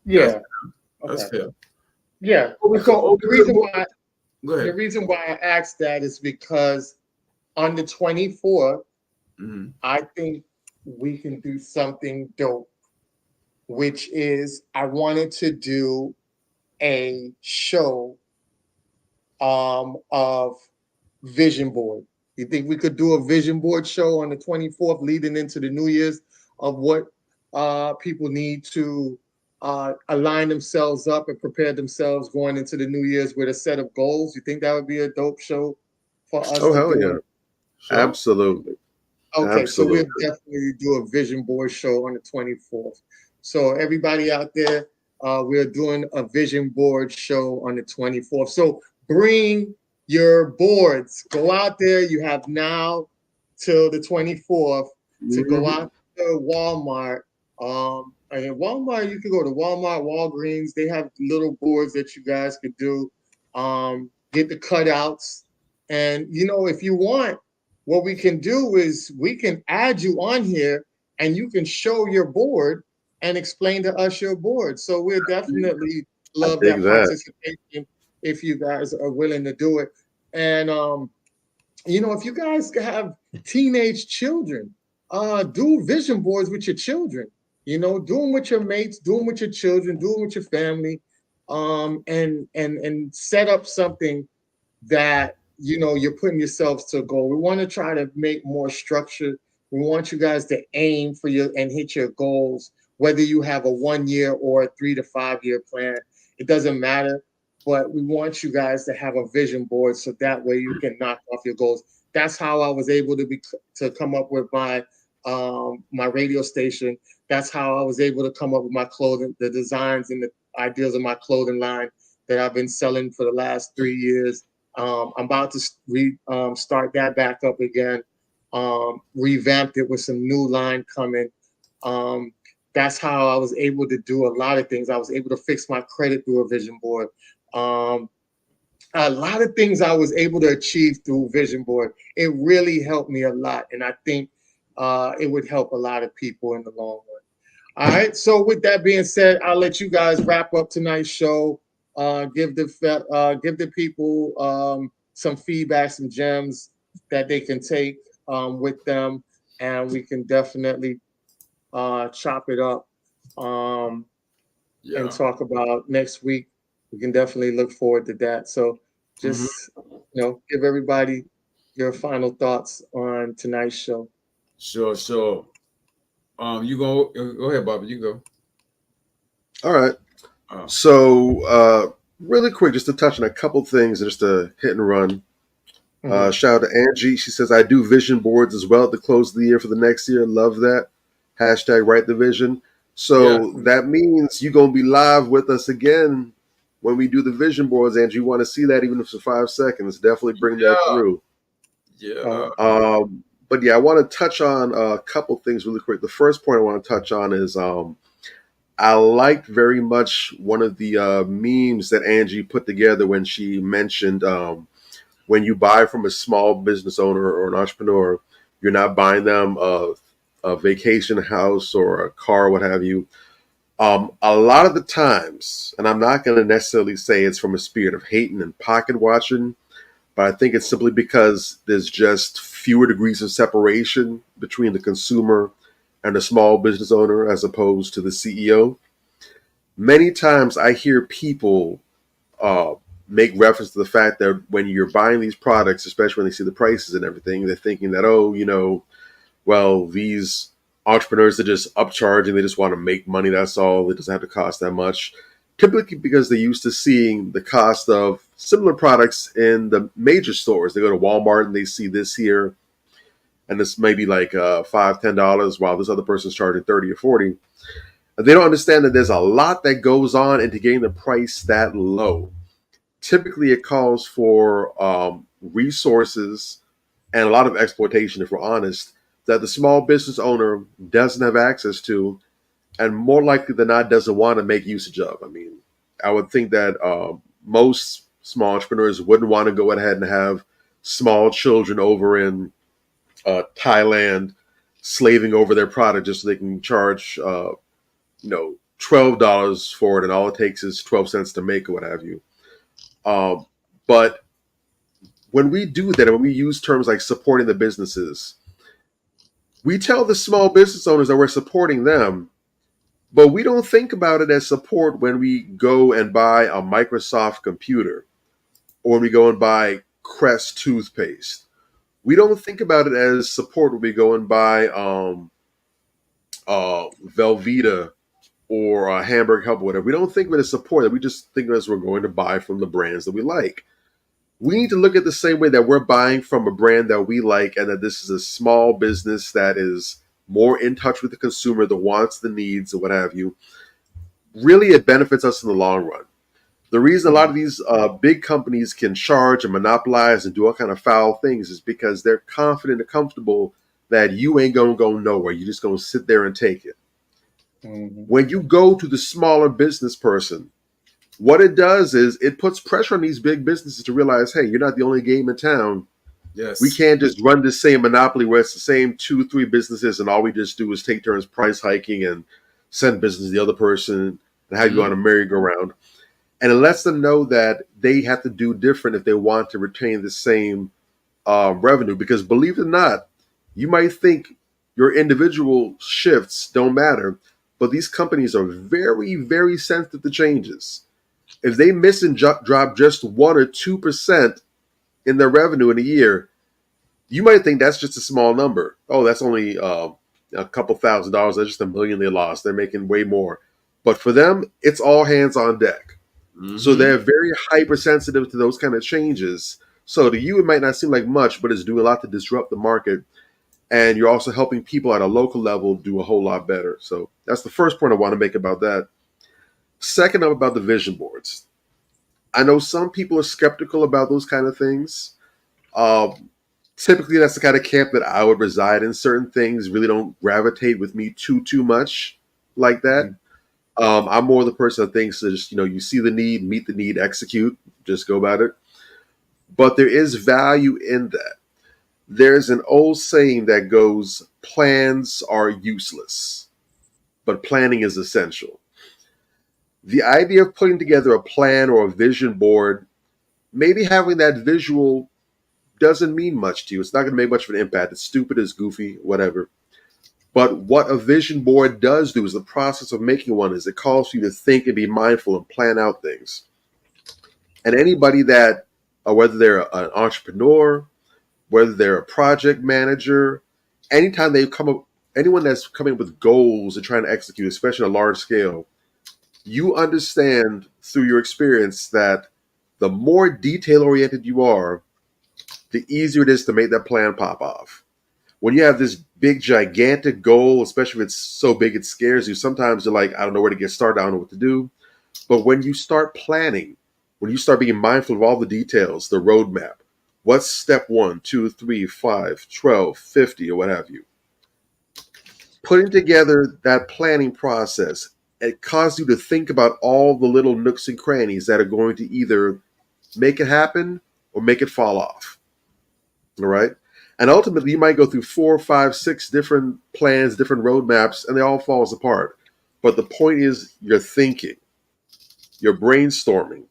yeah, that's okay, fair. yeah. What we call, So what we could- what- Go the ahead. reason why I asked that is because on the 24th, Hmm. I think we can do something dope, which is I wanted to do a show of vision board. You think we could do a vision board show on the 24th leading into the New Year's of what people need to align themselves up and prepare themselves going into the New Year's with a set of goals? You think that would be a dope show for us oh to hell do? yeah, And Sure. absolutely, okay, so we'll absolutely. definitely do a vision board show on the 24th. So everybody out there, we're doing a vision board show on the 24th. So bring your boards. Go out there. You have now till the 24th to go Mhm. out to Walmart. And Walmart, you can go to Walmart, Walgreens. They have little boards that you guys could do. Get the cutouts. And if you want, what we can do is we can add you on here and you can show your board and explain to us your board. So we'll definitely I love dig that that. participation if you guys are willing to do it. And if you guys have teenage children, do vision boards with your children. Do them with your mates, do them with your children, do them with your family, and set up something that you're putting yourselves to a goal. We want to try to make more structure. We want you guys to aim for your and hit your goals, whether you have a 1 year or a 3 to 5 year plan. It doesn't matter, but we want you guys to have a vision board so that way you can knock off your goals. That's how I was able to come up with my radio station. That's how I was able to come up with my clothing, the designs and the ideas of my clothing line that I've been selling for the last 3 years. I'm about to start that back up again, revamped it with some new line coming. Um, that's how I was able to do a lot of things. I was able to fix my credit through a vision board. A lot of things I was able to achieve through vision board. It really helped me a lot, and I think it would help a lot of people in the long run. All right. So with that being said, I'll let you guys wrap up tonight's show. Give the people some feedback, some gems that they can take with them, and we can definitely chop it up and talk about next week. We can definitely look forward to that. So just give everybody your final thoughts on tonight's show. Sure. You go ahead, Bobby. You go. All right. So really quick, just to touch on a couple things, just to hit and run. Shout out to Angie. She says, I do vision boards as well at the close of the year for the next year. Love that. Hashtag write the vision. So that means you're going to be live with us again when we do the vision boards, Angie. You want to see that even if it's for 5 seconds. Definitely bring that through. But yeah, I want to touch on a couple things really quick. The first point I want to touch on is I liked very much one of the memes that Angie put together when she mentioned when you buy from a small business owner or an entrepreneur, you're not buying them a vacation house or a car, what have you. A lot of the times, and I'm not going to necessarily say it's from a spirit of hating and pocket watching, but I think it's simply because there's just fewer degrees of separation between the consumer and the small business owner as opposed to the CEO. Many times I hear people make reference to the fact that when you're buying these products, especially when they see the prices and everything, they're thinking that, well, these entrepreneurs are just upcharging. They just want to make money. That's all. It doesn't have to cost that much. Typically because they're used to seeing the cost of similar products in the major stores. They go to Walmart and they see this here, and this may be like $5, $10, while this other person's charging 30 or 40. And they don't understand that there's a lot that goes on into getting the price that low. Typically, it calls for resources and a lot of exploitation, if we're honest, that the small business owner doesn't have access to, and more likely than not doesn't want to make usage of. I mean, I would think that most small entrepreneurs wouldn't want to go ahead and have small children over in Thailand slaving over their product just so they can charge $12 for it, and all it takes is 12 cents to make or what have you. But when we do that, and when we use terms like supporting the businesses, we tell the small business owners that we're supporting them, but we don't think about it as support when we go and buy a Microsoft computer or when we go and buy Crest toothpaste. We don't think about it as support when we go and buy Velveeta or Hamburg Help or whatever. We don't think of it as support. We just think of it as we're going to buy from the brands that we like. We need to look at the same way that we're buying from a brand that we like, and that this is a small business that is more in touch with the consumer, the wants, the needs, or what have you. Really, it benefits us in the long run. The reason a lot of these big companies can charge and monopolize and do all kind of foul things is because they're confident and comfortable that you ain't going to go nowhere. You're just going to sit there and take it. When you go to the smaller business person, what it does is it puts pressure on these big businesses to realize, hey, you're not the only game in town. Yes. We can't just run this same monopoly where it's the same 2-3 businesses and all we just do is take turns price hiking and send business to the other person and have you on a merry-go-round. And it lets them know that they have to do different if they want to retain the same revenue. Because believe it or not, you might think your individual shifts don't matter, but these companies are very, very sensitive to changes. If they miss and drop just 1 or 2% in their revenue in a year, you might think that's just a small number. Oh, that's only a couple $1,000. That's just $1 million they lost. They're making way more. But for them, it's all hands on deck. So they're very hypersensitive to those kind of changes. So to you, it might not seem like much, but it's doing a lot to disrupt the market. And you're also helping people at a local level do a whole lot better. So that's the first point I want to make about that. Second up, about the vision boards. I know some people are skeptical about those kind of things. Typically, that's the kind of camp that I would reside in. Certain things really don't gravitate with me too much. like that. I'm more the person that thinks that just, you see the need, meet the need, execute, just go about it. But there is value in that. There's an old saying that goes, plans are useless, but planning is essential. The idea of putting together a plan or a vision board, maybe having that visual doesn't mean much to you. It's not going to make much of an impact. It's stupid, it's goofy, whatever. But what a vision board does do is the process of making one is it calls for you to think and be mindful and plan out things. And anybody that, whether they're an entrepreneur, whether they're a project manager, anytime they come up, anyone that's coming up with goals and trying to execute, especially on a large scale, you understand through your experience that the more detail oriented you are, the easier it is to make that plan pop off. When you have this big, gigantic goal, especially if it's so big it scares you, sometimes you're like, I don't know where to get started, I don't know what to do. But when you start planning, when you start being mindful of all the details, the roadmap, what's step 1, 2, 3, 5, 12, 50, or what have you, putting together that planning process, it causes you to think about all the little nooks and crannies that are going to either make it happen or make it fall off. All right. And ultimately, you might go through 4, 5, 6 different plans, different roadmaps, and they all falls apart. But the point is, you're thinking, you're brainstorming,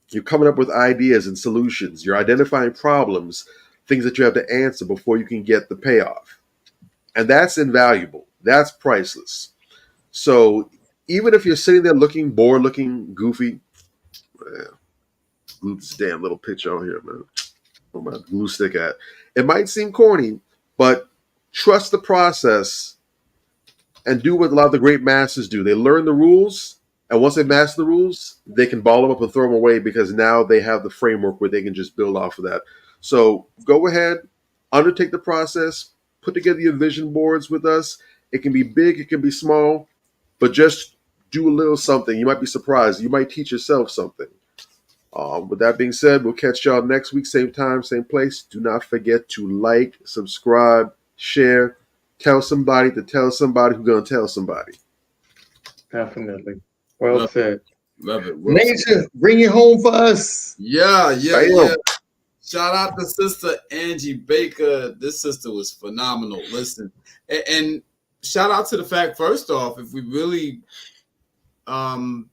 you're coming up with ideas and solutions, you're identifying problems, things that you have to answer before you can get the payoff. And that's invaluable. That's priceless. So even if you're sitting there looking bored, looking goofy, glue this damn little picture on here, man. Where my glue stick at? It might seem corny, but trust the process and do what a lot of the great masters do. They learn the rules, and once they master the rules, they can ball them up and throw them away because now they have the framework where they can just build off of that. So go ahead, undertake the process, put together your vision boards with us. It can be big, it can be small, but just do a little something. You might be surprised. You might teach yourself something. With that being said, we'll catch y'all next week, same time, same place. Do not forget to like, subscribe, share, tell somebody to tell somebody who's going to tell somebody. Definitely. Well Love said. Love it. Well Nature, bring it home for us. Yeah. Bam. Shout out to Sister Angie Baker. This sister was phenomenal. Listen, and shout out to the fact, first off, if we really want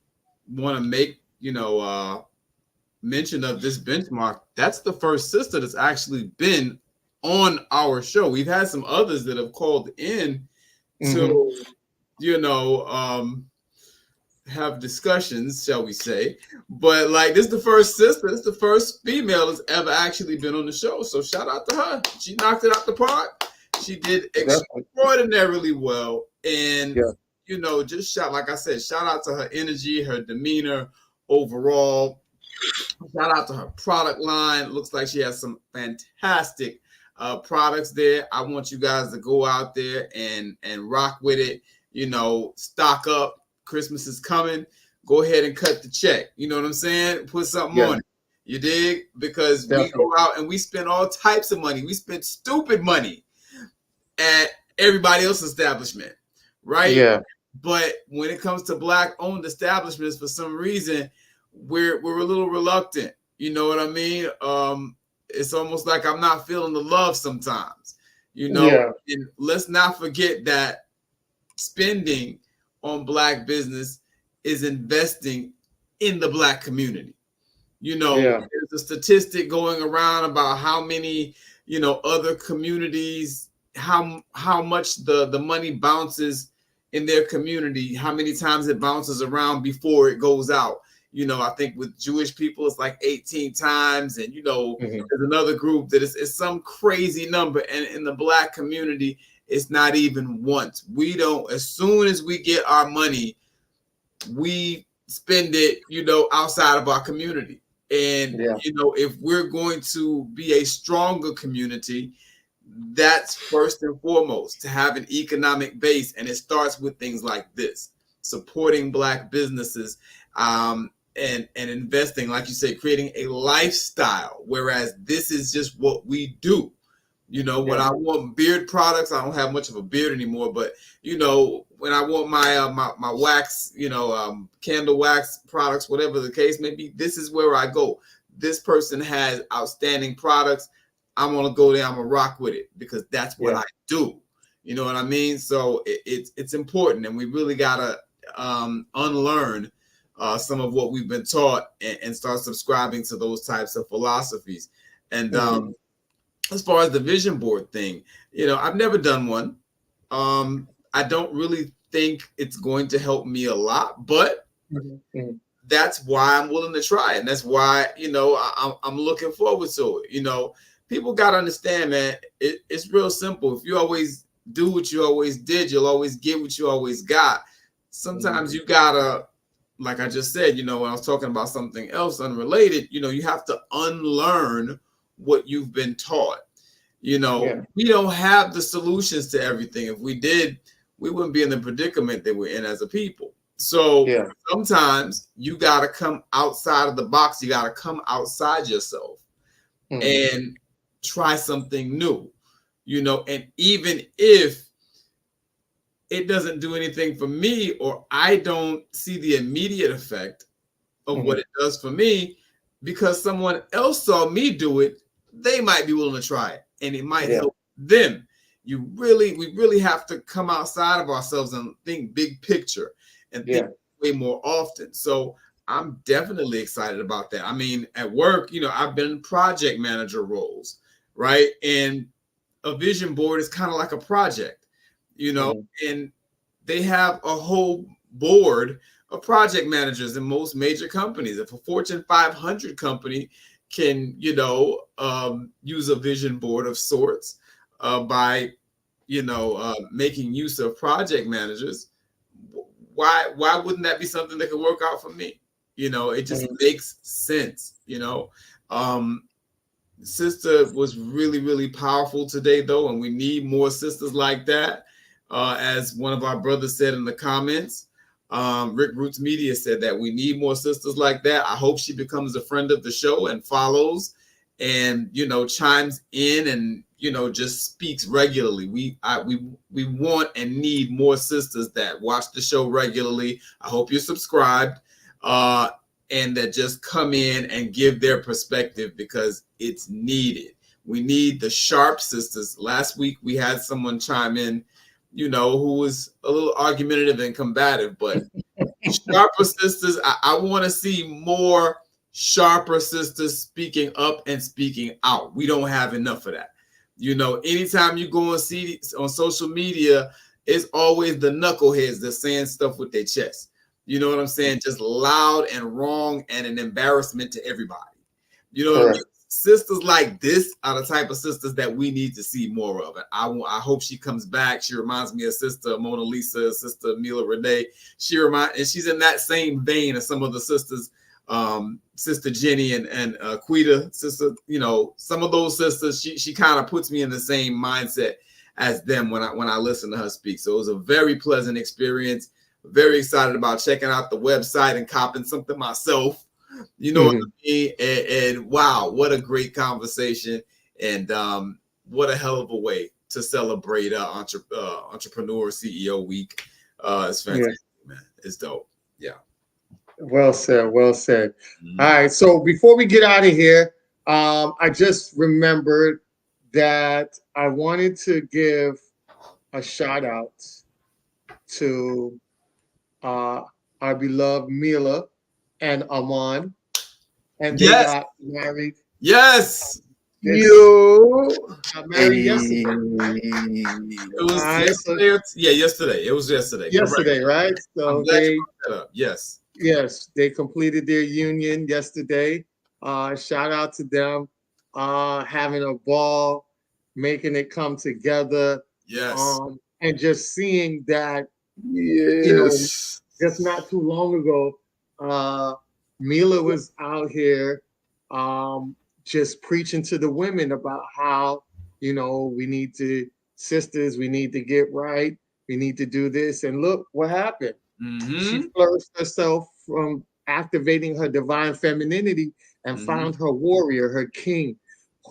to make, mention of this benchmark, that's the first sister that's actually been on our show. We've had some others that have called in to, have discussions, shall we say. But like, this is the first sister, this is the first female that's ever actually been on the show. So shout out to her. She knocked it out the park. She did extraordinarily well. And, just like I said, shout out to her energy, her demeanor overall. Shout out to her product line. Looks like she has some fantastic products there. I want you guys to go out there and rock with it. Stock up. Christmas is coming. Go ahead and cut the check. You know what I'm saying? Put something on it. You dig? Because we go out and we spend all types of money. We spend stupid money at everybody else's establishment, right? Yeah. But when it comes to Black-owned establishments, for some reason, we're a little reluctant. You know what I mean? It's almost like I'm not feeling the love sometimes. And let's not forget that spending on Black business is investing in the Black community. There's a statistic going around about how many, other communities, how much the money bounces in their community, how many times it bounces around before it goes out. I think with Jewish people, it's like 18 times. And, there's another group that it's some crazy number. And in the Black community, it's not even once. We don't, as soon as we get our money, we spend it, outside of our community. And, if we're going to be a stronger community, that's first and foremost to have an economic base. And it starts with things like this, supporting Black businesses, and investing, like you say, creating a lifestyle, whereas this is just what we do. You know, when I want beard products, I don't have much of a beard anymore, but you know, when I want my my wax, you know, candle wax products, whatever the case may be, this is where I go. This person has outstanding products. I'm gonna go there. I'm gonna rock with it because that's what I do. You know what I mean? So it's important, and we really gotta unlearn some of what we've been taught and start subscribing to those types of philosophies. And as far as the vision board thing, you know, I've never done one. I don't really think it's going to help me a lot, but that's why I'm willing to try it. And that's why, you know, I'm looking forward to it. You know, people got to understand, man, it's real simple. If you always do what you always did, you'll always get what you always got. Sometimes you gotta, like I just said, you know, when I was talking about something else unrelated, you know, you have to unlearn what you've been taught. You know, we don't have the solutions to everything. If we did, we wouldn't be in the predicament that we're in as a people. So sometimes you got to come outside of the box. You got to come outside yourself and try something new, you know, and even if it doesn't do anything for me, or I don't see the immediate effect of what it does for me, because someone else saw me do it, they might be willing to try it, and it might help them. We really have to come outside of ourselves and think big picture and think way more often. So I'm definitely excited about that. I mean, at work, you know, I've been in project manager roles, right? And a vision board is kind of like a project, you know, and they have a whole board of project managers in most major companies. If a Fortune 500 company can, you know, use a vision board of sorts by, you know, making use of project managers, why wouldn't that be something that could work out for me? You know, it just makes sense, you know. Sister was really, really powerful today, though, and we need more sisters like that. As one of our brothers said in the comments, Rick Roots Media said that we need more sisters like that. I hope she becomes a friend of the show and follows and, you know, chimes in and, you know, just speaks regularly. We want and need more sisters that watch the show regularly. I hope you're subscribed and that just come in and give their perspective because it's needed. We need the sharp sisters. Last week we had someone chime in, you know, who was a little argumentative and combative, but sharper sisters, I want to see more sharper sisters speaking up and speaking out. We don't have enough of that. You know, anytime you go and see on social media, it's always the knuckleheads that's saying stuff with their chest. You know what I'm saying? Just loud and wrong and an embarrassment to everybody. You know what I mean? Sisters like this are the type of sisters that we need to see more of. And I hope she comes back. She reminds me of Sister Mona Lisa, Sister Mila Renee. And she's in that same vein as some of the sisters, Sister Jenny and Quita, sister. You know, some of those sisters, she kind of puts me in the same mindset as them when I listen to her speak. So it was a very pleasant experience. Very excited about checking out the website and copping something myself. You know what I mean? And wow, what a great conversation. And what a hell of a way to celebrate Entrepreneur CEO Week. It's fantastic, man. It's dope. Yeah. Well said. Well said. All right. So before we get out of here, I just remembered that I wanted to give a shout out to our beloved Mila and Amon, and they got married. Yes. Got married yesterday. It was yesterday. It was yesterday. Yesterday, right? So they yes, they completed their union yesterday. Shout out to them, having a ball, making it come together. Yes. And just seeing that, you know, just not too long ago, Mila was out here just preaching to the women about how, you know, we need to get right. We need to do this. And look what happened. She flourished herself from activating her divine femininity and found her warrior, her king,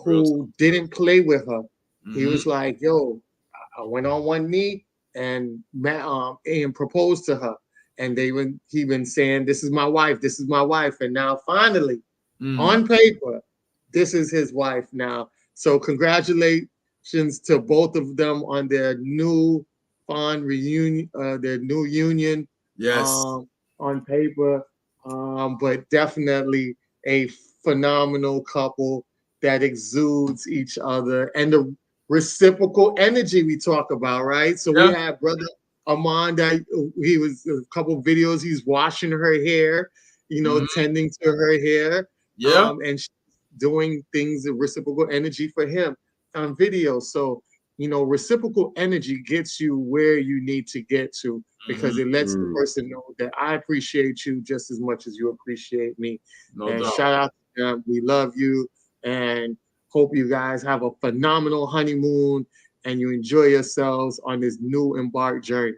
who didn't play with her, He was like, yo, I went on one knee and proposed to her. And he been saying, this is my wife, this is my wife. And now finally, on paper, this is his wife now. So congratulations to both of them on their new fond reunion, their new union. Yes. On paper. But definitely a phenomenal couple that exudes each other and the reciprocal energy we talk about, right? So we have brother Armand, he was a couple of videos, he's washing her hair, tending to her hair. And she's doing things, the reciprocal energy for him on video. So, reciprocal energy gets you where you need to get to because it lets the person know that I appreciate you just as much as you appreciate me. No doubt. Shout out to them. We love you and hope you guys have a phenomenal honeymoon and you enjoy yourselves on this new embarked journey.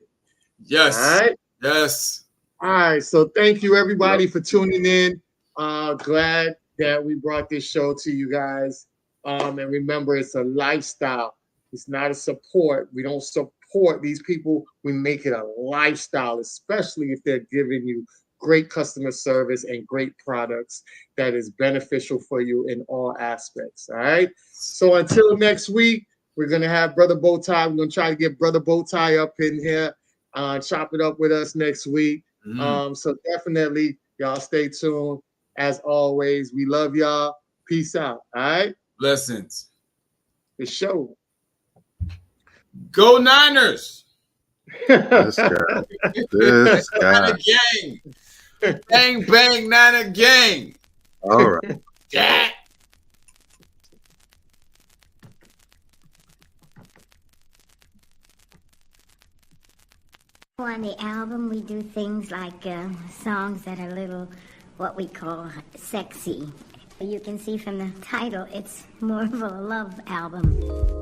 Yes. All right. Yes. All right. So thank you everybody for tuning in. Glad that we brought this show to you guys. And remember, it's a lifestyle. It's not a support. We don't support these people. We make it a lifestyle, especially if they're giving you great customer service and great products that is beneficial for you in all aspects. All right. So until next week, we're going to have Brother Bowtie. We're going to try to get Brother Bowtie up in here, chop it up with us next week. So definitely, y'all stay tuned. As always, we love y'all. Peace out. All right. Blessings. The show. Go Niners. This guy. This guy. Niner gang. Bang, bang, Niner gang. All right. Yeah. On the album, we do things like songs that are a little, what we call sexy. You can see from the title, it's more of a love album.